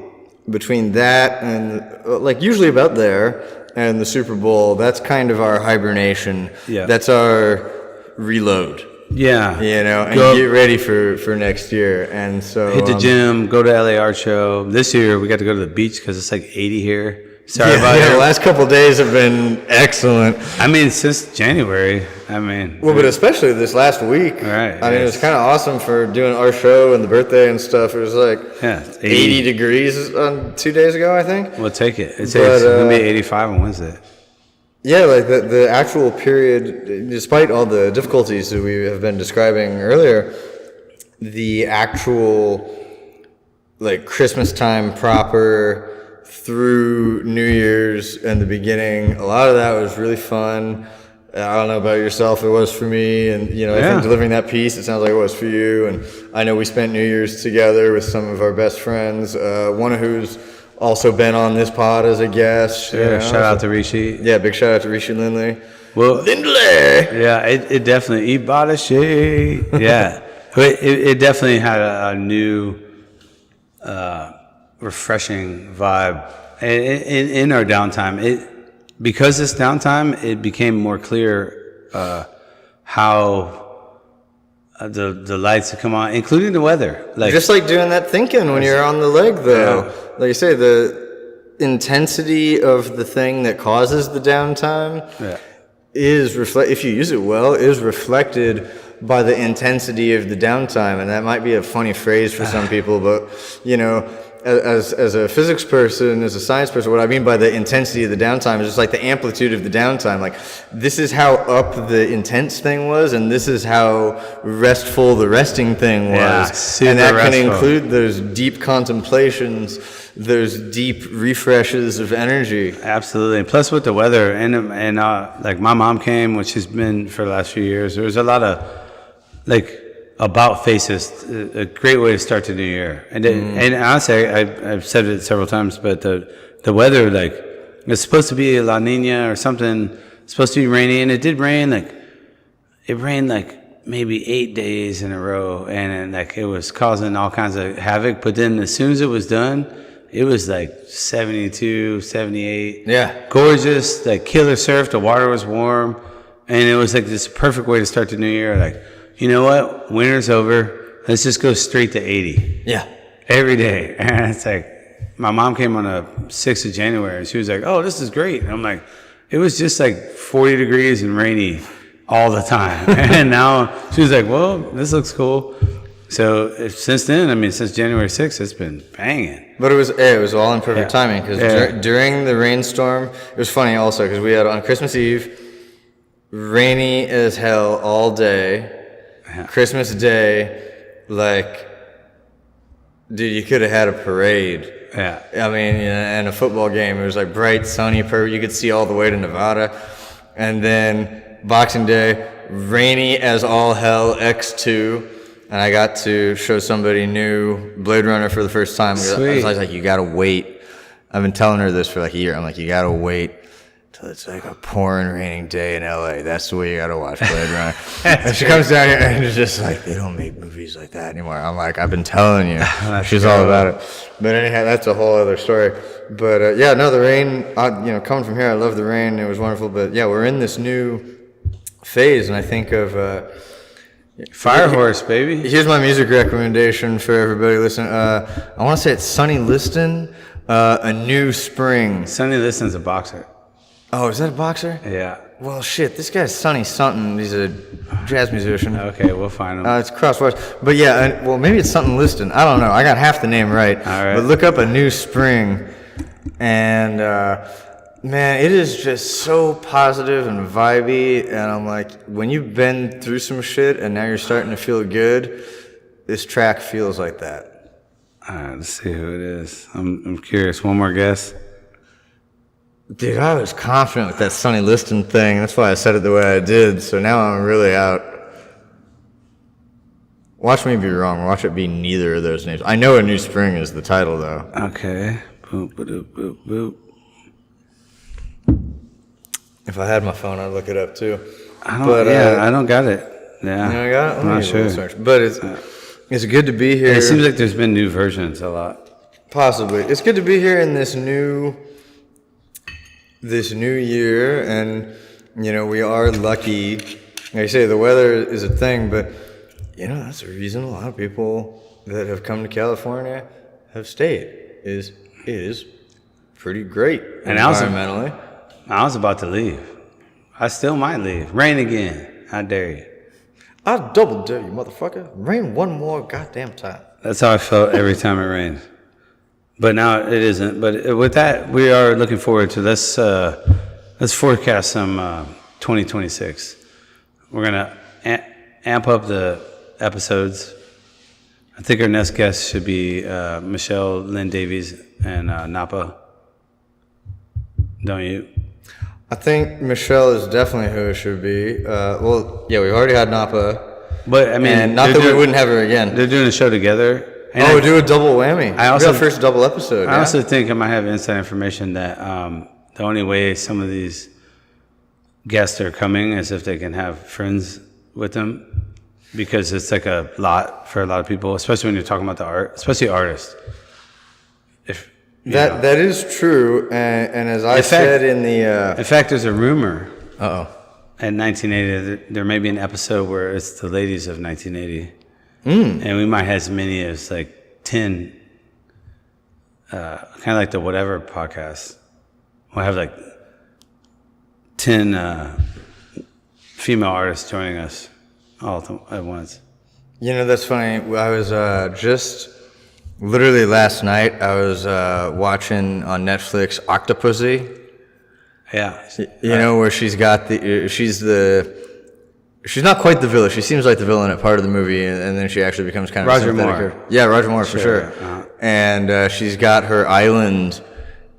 [SPEAKER 2] between that and, like, usually about there, and the Super Bowl, that's kind of our hibernation.
[SPEAKER 1] Yeah.
[SPEAKER 2] That's our reload.
[SPEAKER 1] Yeah.
[SPEAKER 2] You know, and get ready for next year. And so...
[SPEAKER 1] hit the gym, go to LA Art Show. This year, we got to go to the beach because it's like 80 here. Sorry about it.
[SPEAKER 2] The last couple of days have been excellent.
[SPEAKER 1] I mean, since January,
[SPEAKER 2] Well, but especially this last week.
[SPEAKER 1] Right.
[SPEAKER 2] I mean, it was kind of awesome for doing our show and the birthday and stuff. It was like 80 degrees on 2 days ago, I think.
[SPEAKER 1] We'll take it. It's going to be 85 on Wednesday.
[SPEAKER 2] Yeah, like the actual period, despite all the difficulties that we have been describing earlier, the actual, like, Christmas time proper through New Year's and the beginning, a lot of that was really fun. I don't know about yourself, it was for me, and you know, I think delivering that piece, it sounds like it was for you. And I know we spent New Year's together with some of our best friends, one of who's also been on this pod as a guest.
[SPEAKER 1] Yeah, shout out to Rishi.
[SPEAKER 2] Yeah, big shout out to Rishi Lindley.
[SPEAKER 1] Well,
[SPEAKER 2] Lindley!
[SPEAKER 1] Yeah, it definitely, he bought a shade. Yeah, it definitely had a new, refreshing vibe in our downtime. Because this downtime, it became more clear how the lights come on, including the weather. Like,
[SPEAKER 2] just like doing that thinking when you're on the leg, though. Yeah. Like you say, the intensity of the thing that causes the downtime is if you use it well, is reflected by the intensity of the downtime. And that might be a funny phrase for some people, but you know, as a physics person, as a science person, what I mean by the intensity of the downtime is just like the amplitude of the downtime. Like, this is how up the intense thing was, and this is how restful the resting thing was. And that can include those deep contemplations, those deep refreshes of energy.
[SPEAKER 1] Absolutely. And plus with the weather, and like my mom came, which she's been for the last few years, there was a lot of like about faces, a great way to start the new year. And honestly, I've said it several times, but the weather, like, it's supposed to be a La Nina or something. It's supposed to be rainy, and it did rain. Like, it rained like maybe 8 days in a row, and like it was causing all kinds of havoc. But then as soon as it was done, it was like 72, 78.
[SPEAKER 2] Yeah.
[SPEAKER 1] Gorgeous, like killer surf. The water was warm, and it was like this perfect way to start the new year. Like, you know what? Winter's over. Let's just go straight to 80.
[SPEAKER 2] Yeah.
[SPEAKER 1] Every day. And it's like, my mom came on the 6th of January, and she was like, oh, this is great. And I'm like, it was just like 40 degrees and rainy all the time. And now she was like, well, this looks cool. So since then, I mean, since January 6th, it's been banging.
[SPEAKER 2] But it was all in perfect timing, because during the rainstorm, it was funny also, because we had on Christmas Eve, rainy as hell all day.
[SPEAKER 1] Yeah.
[SPEAKER 2] Christmas Day, like, dude, you could have had a parade.
[SPEAKER 1] Yeah.
[SPEAKER 2] I mean, and a football game. It was like bright, sunny, perfect. You could see all the way to Nevada. And then Boxing Day, rainy as all hell, X2. And I got to show somebody new Blade Runner for the first time.
[SPEAKER 1] Sweet.
[SPEAKER 2] I was like, you gotta wait. I've been telling her this for like a year. I'm like, you gotta wait till it's like a pouring, raining day in LA. That's the way you gotta watch Blade Runner. And she comes down here and it's just like, they don't make movies like that anymore. I'm like, I've been telling you. She's all about it. But anyhow, that's a whole other story. But yeah, no, the rain, coming from here, I love the rain. It was wonderful. But yeah, we're in this new phase, and I think of
[SPEAKER 1] Fire Horse, baby.
[SPEAKER 2] Here's my music recommendation for everybody listening. I want to say it's Sonny Liston, A New Spring.
[SPEAKER 1] Sonny Liston's a boxer.
[SPEAKER 2] Oh, is that a boxer?
[SPEAKER 1] Yeah.
[SPEAKER 2] Well, shit, this guy's Sonny something. He's a jazz musician.
[SPEAKER 1] Okay, we'll find him.
[SPEAKER 2] It's crosswise. But yeah, well, maybe it's something Liston. I don't know. I got half the name right.
[SPEAKER 1] All right.
[SPEAKER 2] But look up A New Spring. And, man, it is just so positive and vibey. And I'm like, when you've been through some shit and now you're starting to feel good, this track feels like that.
[SPEAKER 1] All right, let's see who it is. I'm curious. One more guess.
[SPEAKER 2] Dude, I was confident with that Sonny Liston thing. That's why I said it the way I did. So now I'm really out. Watch me be wrong. Watch it be neither of those names. I know A New Spring is the title, though.
[SPEAKER 1] Okay. Boop, boop, boop, boop.
[SPEAKER 2] If I had my phone, I'd look it up, too.
[SPEAKER 1] I don't got it. Yeah.
[SPEAKER 2] You know, I got it?
[SPEAKER 1] I'm not sure.
[SPEAKER 2] Search. But it's good to be here.
[SPEAKER 1] It seems like there's been new versions a lot.
[SPEAKER 2] Possibly. It's good to be here in this new year, and we are lucky. Like I say, the weather is a thing, but that's the reason a lot of people that have come to California have stayed. It is pretty great
[SPEAKER 1] And
[SPEAKER 2] environmentally.
[SPEAKER 1] I was about to leave. I still might leave. Rain again. How dare you?
[SPEAKER 2] I'll double dare you, motherfucker. Rain one more goddamn time.
[SPEAKER 1] That's how I felt every time it rained. But now it isn't. But with that, we are looking forward to let's forecast some 2026. We're gonna amp up the episodes. I think our next guest should be Michelle Lynn Davies and Napa. Don't you?
[SPEAKER 2] I think Michelle is definitely who it should be. Well, yeah, we've already had Napa.
[SPEAKER 1] But I mean,
[SPEAKER 2] and not that we wouldn't have her again.
[SPEAKER 1] They're doing a show together. And
[SPEAKER 2] do a double whammy.
[SPEAKER 1] I also
[SPEAKER 2] our first double episode.
[SPEAKER 1] I also think I might have inside information that the only way some of these guests are coming is if they can have friends with them, because it's like a lot for a lot of people, especially when you're talking about the art, especially artists.
[SPEAKER 2] That is true, and as I said in the...
[SPEAKER 1] in fact, there's a rumor.
[SPEAKER 2] Uh-oh.
[SPEAKER 1] At 1980, there may be an episode where it's the ladies of 1980. And we might have as many as like 10, kind of like the Whatever podcast. We'll have like 10 female artists joining us all at once.
[SPEAKER 2] That's funny. I was just... Literally last night, I was watching on Netflix Octopussy.
[SPEAKER 1] Yeah.
[SPEAKER 2] Where she's got she's not quite the villain. She seems like the villain at part of the movie, and then she actually becomes kind of
[SPEAKER 1] Roger
[SPEAKER 2] sympathetic.
[SPEAKER 1] Moore.
[SPEAKER 2] Yeah, Roger Moore, for sure.
[SPEAKER 1] Uh-huh.
[SPEAKER 2] And she's got her island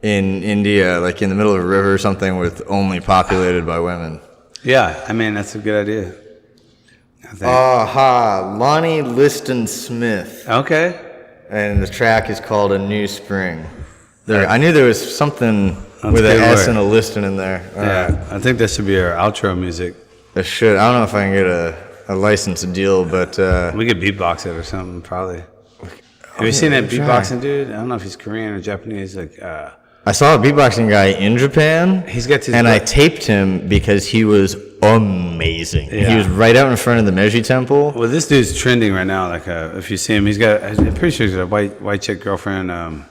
[SPEAKER 2] in India, like in the middle of a river or something, with only populated by women.
[SPEAKER 1] Yeah, I mean, that's a good idea.
[SPEAKER 2] Lonnie Liston Smith.
[SPEAKER 1] Okay.
[SPEAKER 2] And the track is called A New Spring. I knew there was something with an S and a Liston in there.
[SPEAKER 1] Yeah, I think that should be our outro music.
[SPEAKER 2] I should. I don't know if I can get a license deal, but
[SPEAKER 1] We could beatbox it or something, probably. Have you seen that beatboxing dude? I don't know if he's Korean or Japanese. Like,
[SPEAKER 2] I saw a beatboxing guy in Japan.
[SPEAKER 1] He's got his.
[SPEAKER 2] And I taped him because he was amazing.
[SPEAKER 1] Yeah.
[SPEAKER 2] He was right out in front of the Meiji Temple.
[SPEAKER 1] Well, this dude's trending right now. Like, if you see him, he's got. I'm pretty sure he's got a white chick girlfriend. I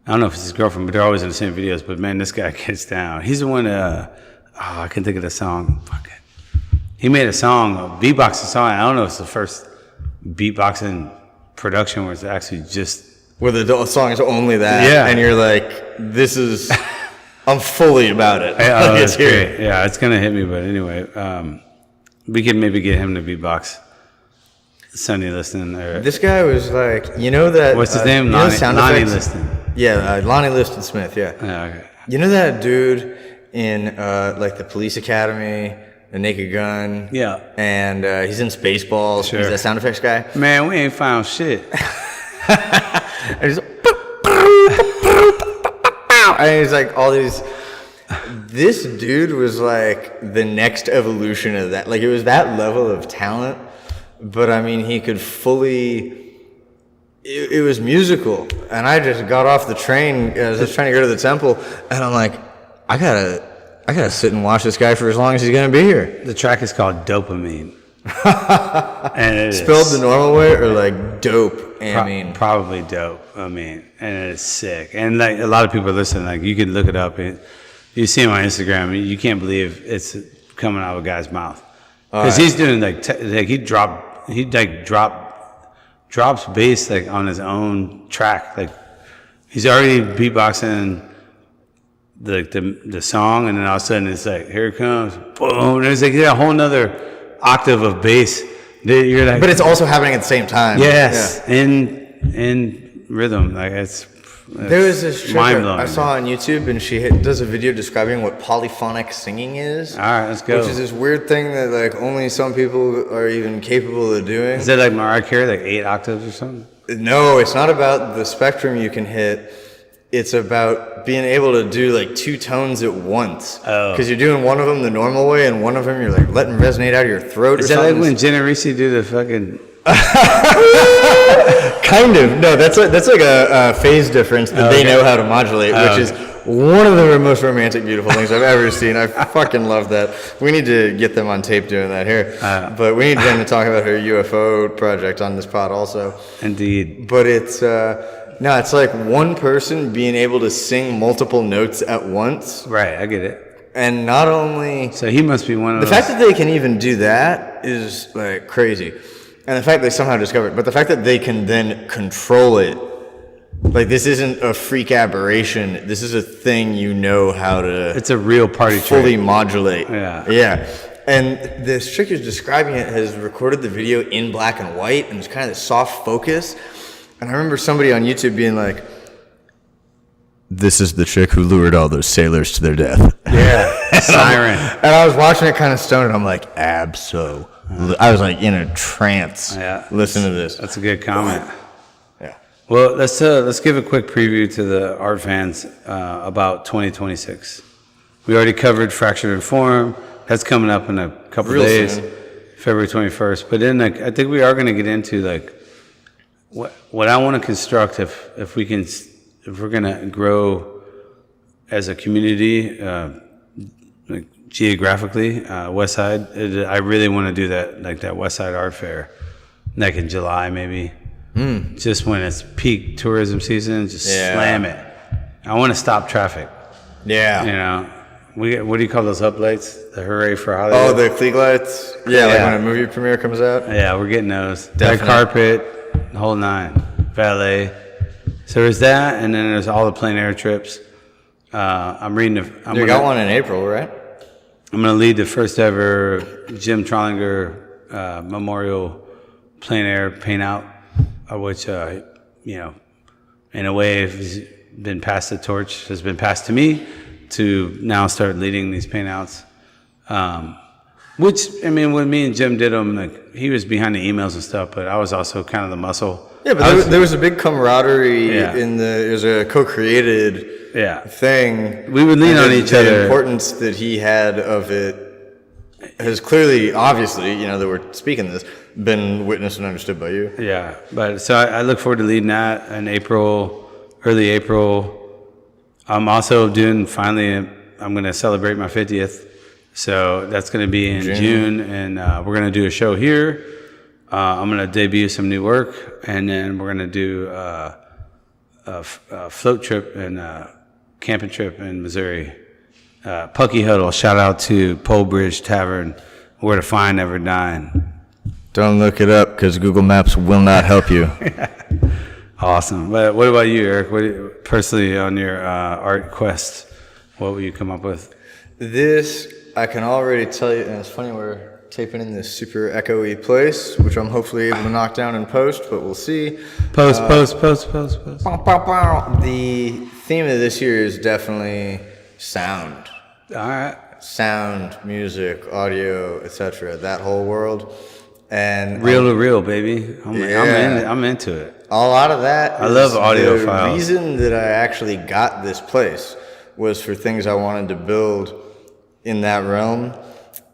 [SPEAKER 1] don't know if it's his girlfriend, but they're always in the same videos. But man, this guy gets down. He's the one. I can't think of the song. Fuck it. He made a song, a beatboxing song. I don't know if it's the first beatboxing production where it's actually just.
[SPEAKER 2] Where the song is only that.
[SPEAKER 1] Yeah.
[SPEAKER 2] And you're like, this is. I'm fully about it.
[SPEAKER 1] Oh, that's great. Yeah, it's gonna hit me. But anyway, we can maybe get him to beatbox. Sunny Liston. Or,
[SPEAKER 2] This guy was like, you know that.
[SPEAKER 1] what's his name?
[SPEAKER 2] You know sound
[SPEAKER 1] Lonnie
[SPEAKER 2] effects?
[SPEAKER 1] Liston.
[SPEAKER 2] Yeah, Lonnie Liston Smith. Yeah.
[SPEAKER 1] Yeah, okay.
[SPEAKER 2] You know that dude in like the Police Academy, the Naked Gun.
[SPEAKER 1] Yeah.
[SPEAKER 2] And he's in Spaceballs.
[SPEAKER 1] Sure.
[SPEAKER 2] He's that sound effects guy.
[SPEAKER 1] Man, we ain't found shit.
[SPEAKER 2] And he's and he's like all these. This dude was like the next evolution of that. Like it was that level of talent, but I mean he could fully. It was musical, and I just got off the train. I was just trying to go to the temple, and I'm like, I gotta sit and watch this guy for as long as he's gonna be here.
[SPEAKER 1] The track is called Dopamine. And it
[SPEAKER 2] Spelled
[SPEAKER 1] is
[SPEAKER 2] the normal way or like dope?
[SPEAKER 1] probably dope. I mean, and it's sick. And like a lot of people listen, like you can look it up. You see him on Instagram. You can't believe it's coming out of a guy's mouth because he's doing like drops bass like on his own track. Like he's already beatboxing the song, and then all of a sudden it's like, here it comes, boom. And it's like a whole nother octave of bass. You're like,
[SPEAKER 2] But it's also happening at the same time.
[SPEAKER 1] yes,
[SPEAKER 2] Yeah.
[SPEAKER 1] in rhythm. Like it's
[SPEAKER 2] There was this chick
[SPEAKER 1] mind blowing.
[SPEAKER 2] I saw on YouTube, and she does a video describing what polyphonic singing is.
[SPEAKER 1] All right, let's go.
[SPEAKER 2] Which is this weird thing that like only some people are even capable of doing.
[SPEAKER 1] Is that like Mariah Carey, like 8 octaves or something?
[SPEAKER 2] No, it's not about the spectrum you can hit. It's about being able to do like 2 tones at once.
[SPEAKER 1] Oh.
[SPEAKER 2] Because you're doing one of them the normal way, and one of them you're like letting resonate out of your throat.
[SPEAKER 1] Is
[SPEAKER 2] or
[SPEAKER 1] that
[SPEAKER 2] something.
[SPEAKER 1] like when Jenna Reese do the fucking?
[SPEAKER 2] Kind of. No, that's like a phase difference that they know how to modulate, which is one of the most romantic, beautiful things I've ever seen. I fucking love that. We need to get them on tape doing that here. But we need them to talk about her UFO project on this pod also.
[SPEAKER 1] Indeed.
[SPEAKER 2] But it's it's like one person being able to sing multiple notes at once.
[SPEAKER 1] Right, I get it.
[SPEAKER 2] And not only
[SPEAKER 1] So he must be one of
[SPEAKER 2] the
[SPEAKER 1] those.
[SPEAKER 2] fact that they can even do that is like crazy. And the fact they somehow discovered it, but the fact that they can then control it, like this isn't a freak aberration. This is a thing you know how to
[SPEAKER 1] It's a real party
[SPEAKER 2] fully
[SPEAKER 1] trick.
[SPEAKER 2] modulate.
[SPEAKER 1] Yeah.
[SPEAKER 2] Yeah. And this chick who's describing it has recorded the video in black and white, and it's kind of this soft focus. And I remember somebody on YouTube being like, "This is the chick who lured all those sailors to their death."
[SPEAKER 1] Yeah, siren.
[SPEAKER 2] And I was watching it kind of stoned, and I'm like, "Abso." I was like in a trance.
[SPEAKER 1] Yeah.
[SPEAKER 2] Listen to this.
[SPEAKER 1] That's a good comment.
[SPEAKER 2] Yeah.
[SPEAKER 1] Well, let's give a quick preview to the art fans about 2026. We already covered Fractured and Form. That's coming up in a couple
[SPEAKER 2] Real
[SPEAKER 1] days,
[SPEAKER 2] soon.
[SPEAKER 1] February 21st. But then I think we are going to get into like what I want to construct if we're going to grow as a community, like geographically, West Side. I really want to do that, like that West Side Art Fair, like in July maybe. Just when it's peak tourism season, just slam it. I want to stop traffic.
[SPEAKER 2] Yeah.
[SPEAKER 1] You know, what do you call those uplights? The Hooray for Hollywood.
[SPEAKER 2] Oh, the Klieg lights? Yeah, like when a movie premiere comes out?
[SPEAKER 1] Yeah, we're getting those. Red
[SPEAKER 2] Definitely.
[SPEAKER 1] carpet, the whole 9. Valet. So there's that, and then there's all the plein air trips. I'm reading.
[SPEAKER 2] You got one in April, right?
[SPEAKER 1] I'm going to lead the first ever Jim Trollinger Memorial plein air paint out, which in a way has been passed the torch, has been passed to me to now start leading these paint outs. Which, I mean, when me and Jim did them, like he was behind the emails and stuff, but I was also kind of the muscle.
[SPEAKER 2] Yeah, but there was a big camaraderie it was a co-created thing.
[SPEAKER 1] We would lean on each
[SPEAKER 2] the
[SPEAKER 1] other.
[SPEAKER 2] importance that he had of it has clearly, obviously, that we're speaking this, been witnessed and understood by you.
[SPEAKER 1] Yeah, but so I look forward to leading that in April, early April. I'm also doing, finally, I'm going to celebrate my 50th. So that's going to be in June, and we're going to do a show here. I'm going to debut some new work, and then we're going to do a float trip and camping trip in Missouri. Pucky Huddle, shout out to Pole Bridge Tavern, where to find Never Dine.
[SPEAKER 2] Don't look it up because Google Maps will not help you.
[SPEAKER 1] Awesome. But what about you, Eric? Personally, on your art quest, what will you come up with?
[SPEAKER 2] This, I can already tell you, and it's funny, we're taping in this super echoey place, which I'm hopefully able to knock down in post, but we'll see.
[SPEAKER 1] Post.
[SPEAKER 2] The theme of this year is definitely sound.
[SPEAKER 1] All right.
[SPEAKER 2] Sound, music, audio, etc. That whole world. And
[SPEAKER 1] Reel to reel, baby. I'm into it.
[SPEAKER 2] A lot of that.
[SPEAKER 1] I love audio
[SPEAKER 2] the
[SPEAKER 1] files.
[SPEAKER 2] The reason that I actually got this place was for things I wanted to build in that realm.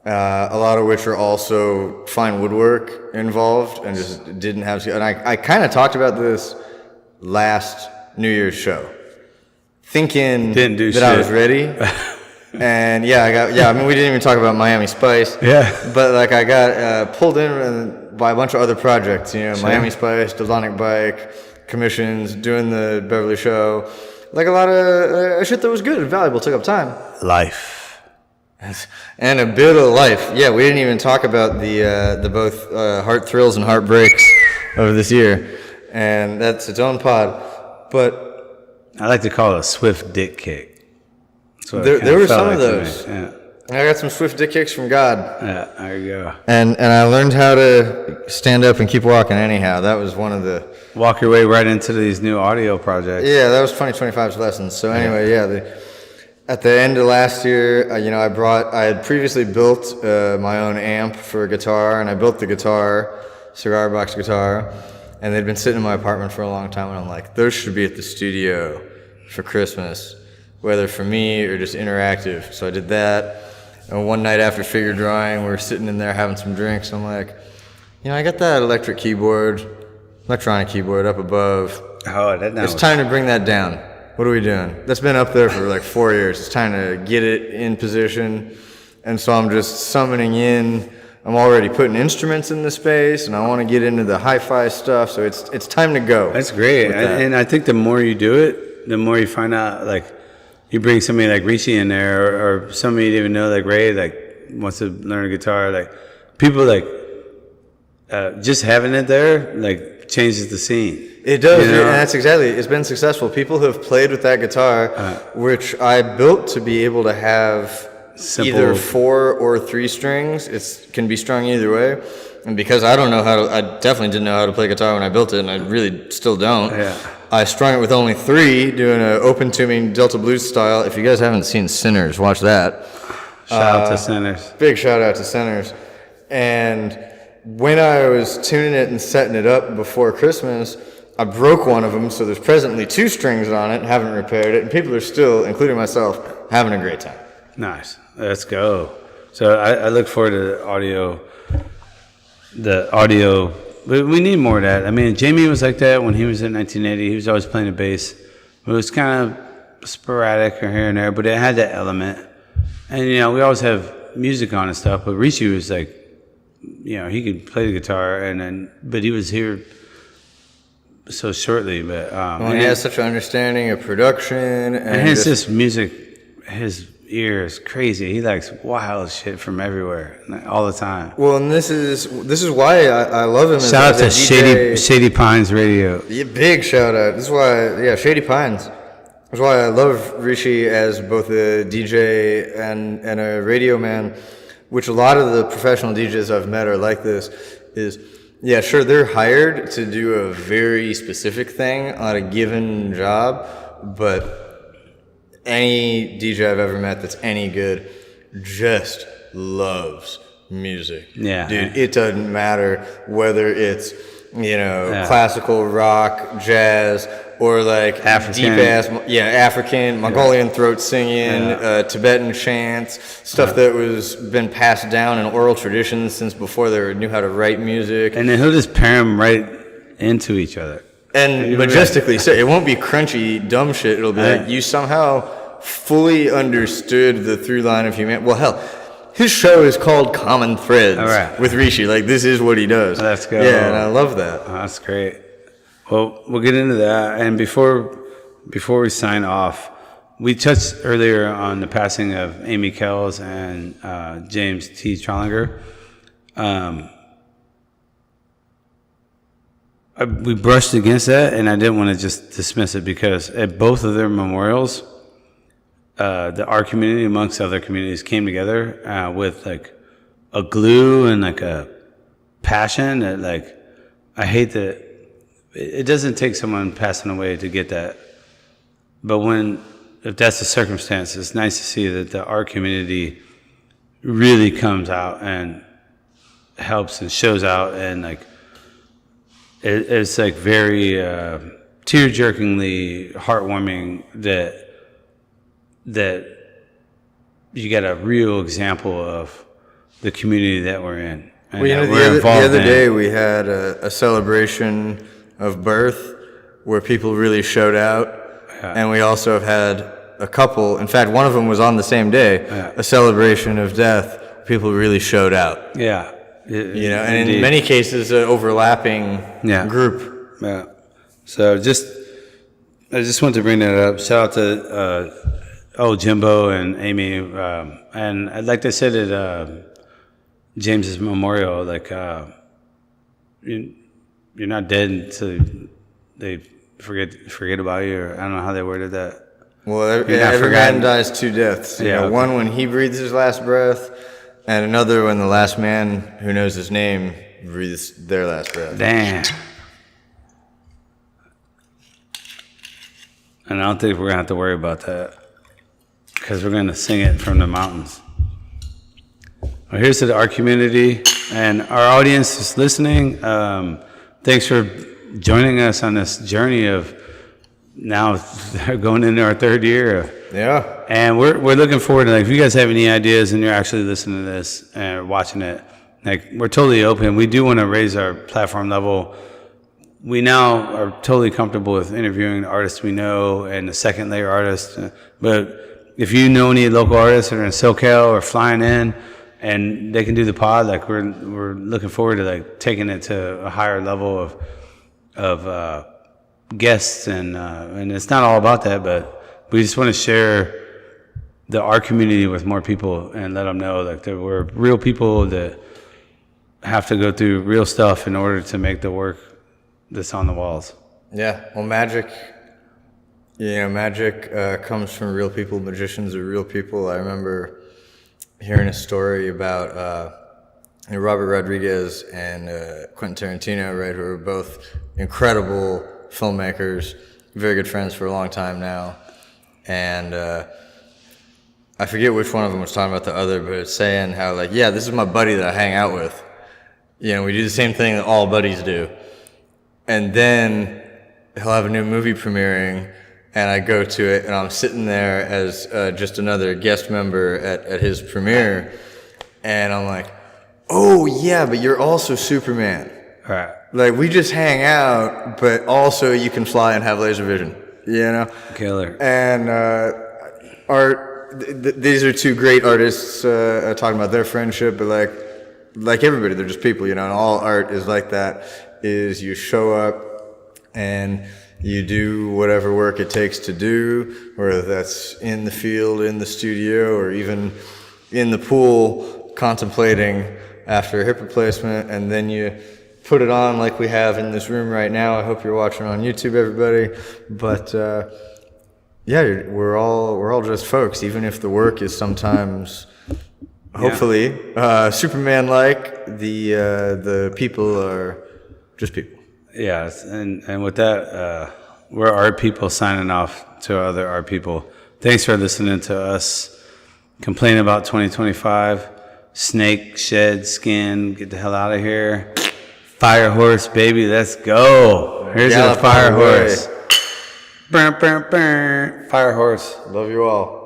[SPEAKER 2] A lot of which are also fine woodwork involved, and just didn't have. And I kind of talked about this last New Year's show, thinking
[SPEAKER 1] Didn't do
[SPEAKER 2] that
[SPEAKER 1] shit.
[SPEAKER 2] I was ready. And we didn't even talk about Miami Spice.
[SPEAKER 1] Yeah.
[SPEAKER 2] But like I got pulled in by a bunch of other projects, Miami Spice, Daltonic Bike, commissions, doing the Beverly Show. Like a lot of shit that was good and valuable, took up time.
[SPEAKER 1] Life.
[SPEAKER 2] And a bit of life. Yeah, we didn't even talk about the both heart thrills and heartbreaks of this year. And that's its own pod. But
[SPEAKER 1] I like to call it a swift dick kick.
[SPEAKER 2] there were some of those.
[SPEAKER 1] Yeah.
[SPEAKER 2] I got some swift dick kicks from God.
[SPEAKER 1] Yeah, there you go.
[SPEAKER 2] And I learned how to stand up and keep walking anyhow. That was one of the...
[SPEAKER 1] Walk your way right into these new audio projects.
[SPEAKER 2] Yeah, that was 2025's lessons. So anyway, at the end of last year, I had previously built my own amp for a guitar, and I built the guitar, cigar box guitar, and they'd been sitting in my apartment for a long time, and I'm like, those should be at the studio for Christmas, whether for me or just interactive. So I did that. And one night after figure drawing, we were sitting in there having some drinks. And I'm like, I got that electronic keyboard up above.
[SPEAKER 1] Oh,
[SPEAKER 2] It's time to bring that down. What are we doing? That's been up there for like 4 years. It's time to get it in position. And so I'm just summoning in. I'm already putting instruments in the space, and I want to get into the hi-fi stuff. So it's time to go.
[SPEAKER 1] That's great. And I think the more you do it, the more you find out, like, you bring somebody like Rishi in there, or somebody you didn't even know, like Ray, like wants to learn a guitar. Like people, like just having it there, like changes the scene.
[SPEAKER 2] It does, and that's exactly. It's been successful. People who have played with that guitar, which I built to be able to have
[SPEAKER 1] simple,
[SPEAKER 2] either 4 or 3 strings. It can be strung either way. And because I definitely didn't know how to play guitar when I built it, and I really still don't.
[SPEAKER 1] Yeah.
[SPEAKER 2] I strung it with only 3, doing an open tuning Delta Blues style. If you guys haven't seen Sinners, watch that.
[SPEAKER 1] Shout out to Sinners.
[SPEAKER 2] Big shout out to Sinners. And when I was tuning it and setting it up before Christmas, I broke one of them, so there's presently 2 strings on it, haven't repaired it, and people are still, including myself, having a great time.
[SPEAKER 1] Nice. Let's go. So I look forward to the audio. We need more of that. I mean, Jamie was like that when he was in 1980. He was always playing the bass. It was kind of sporadic or here and there, but it had that element. And, we always have music on and stuff, but Rishi was like, he could play the guitar, but he was here so shortly. But
[SPEAKER 2] he has such an understanding of production. And
[SPEAKER 1] just music, his ear is crazy. He likes wild shit from everywhere, all the time.
[SPEAKER 2] Well, and this is why I love him.
[SPEAKER 1] Shout out to Shady Pines Radio.
[SPEAKER 2] Yeah, big shout out. This is why, Shady Pines. That's why I love Rishi as both a DJ and a radio man, which a lot of the professional DJs I've met are like this. Sure, they're hired to do a very specific thing on a given job, but any DJ I've ever met that's any good just loves music.
[SPEAKER 1] Yeah.
[SPEAKER 2] Dude, it doesn't matter whether it's, classical, rock, jazz, or like
[SPEAKER 1] African.
[SPEAKER 2] deep ass, African, Mongolian throat singing, Tibetan chants, stuff that was been passed down in oral traditions since before they knew how to write music.
[SPEAKER 1] And then he'll just pair them right into each other.
[SPEAKER 2] And majestically, so it won't be crunchy, dumb shit. It'll be like you somehow fully understood the through line of humanity. Well, hell, his show is called Common Threads with Rishi. Like, this is what he does.
[SPEAKER 1] Let's go.
[SPEAKER 2] Yeah, and I love that.
[SPEAKER 1] Oh, that's great. Well, we'll get into that. And before we sign off, we touched earlier on the passing of Amy Kells and James T. Trollinger. We brushed against that, and I didn't want to just dismiss it because at both of their memorials, our community, amongst other communities, came together with like a glue and like a passion that, like, I hate that it doesn't take someone passing away to get that. But if that's the circumstance, it's nice to see that our community really comes out and helps and shows out, and like it's like very tear-jerkingly heartwarming that you got a real example of the community that we're in. And
[SPEAKER 2] Well, the other day we had a celebration of birth where people really showed out, and we also have had a couple. In fact, one of them was on the same day, a celebration of death. People really showed out.
[SPEAKER 1] Yeah.
[SPEAKER 2] And in many cases, an overlapping group.
[SPEAKER 1] Yeah. So I just want to bring that up. Shout out to Jimbo and Amy, and like they said at James's memorial, like you're not dead until they forget about you, or I don't know how they worded that.
[SPEAKER 2] Well, every man dies two deaths. One when he breathes his last breath, and another when the last man who knows his name breathes their last breath.
[SPEAKER 1] Damn. And I don't think we're going to have to worry about that, because we're going to sing it from the mountains. Well, here's to our community and our audience that's listening. Thanks for joining us on this journey of now going into our third year. And we're looking forward to, like, if you guys have any ideas and you're actually listening to this and watching it, like, we're totally open. We do want to raise our platform level. We now are totally comfortable with interviewing the artists we know and the second layer artists. But if you know any local artists that are in SoCal or flying in and they can do the pod, like, we're looking forward to, like, taking it to a higher level of guests, and it's not all about that, but we just want to share our community with more people and let them know, like, that we're real people that have to go through real stuff in order to make the work that's on the walls.
[SPEAKER 2] Yeah, well, magic comes from real people. Magicians are real people. I remember hearing a story about Robert Rodriguez and Quentin Tarantino, right, who are both incredible filmmakers, very good friends for a long time now. And I forget which one of them was talking about the other, but it's saying how, like, yeah, this is my buddy that I hang out with. We do the same thing that all buddies do. And then he'll have a new movie premiering, and I go to it, and I'm sitting there as just another guest member at his premiere, and I'm like, oh, yeah, but you're also Superman.
[SPEAKER 1] All right.
[SPEAKER 2] Like, we just hang out, but also you can fly and have laser vision,
[SPEAKER 1] Killer.
[SPEAKER 2] And these are two great artists talking about their friendship, but like everybody, they're just people, and all art is like that, is you show up and you do whatever work it takes to do, whether that's in the field, in the studio, or even in the pool contemplating after a hip replacement, and then you put it on like we have in this room right now. I hope you're watching on YouTube, everybody. But we're all just folks, even if the work is sometimes, hopefully, Superman-like. The people are just people.
[SPEAKER 1] Yeah, and with that, we're art people signing off to other art people. Thanks for listening to us complain about 2025. Snake, shed, skin, get the hell out of here. Fire horse, baby, let's go. Here's a fire horse. Fire horse.
[SPEAKER 2] Love you all.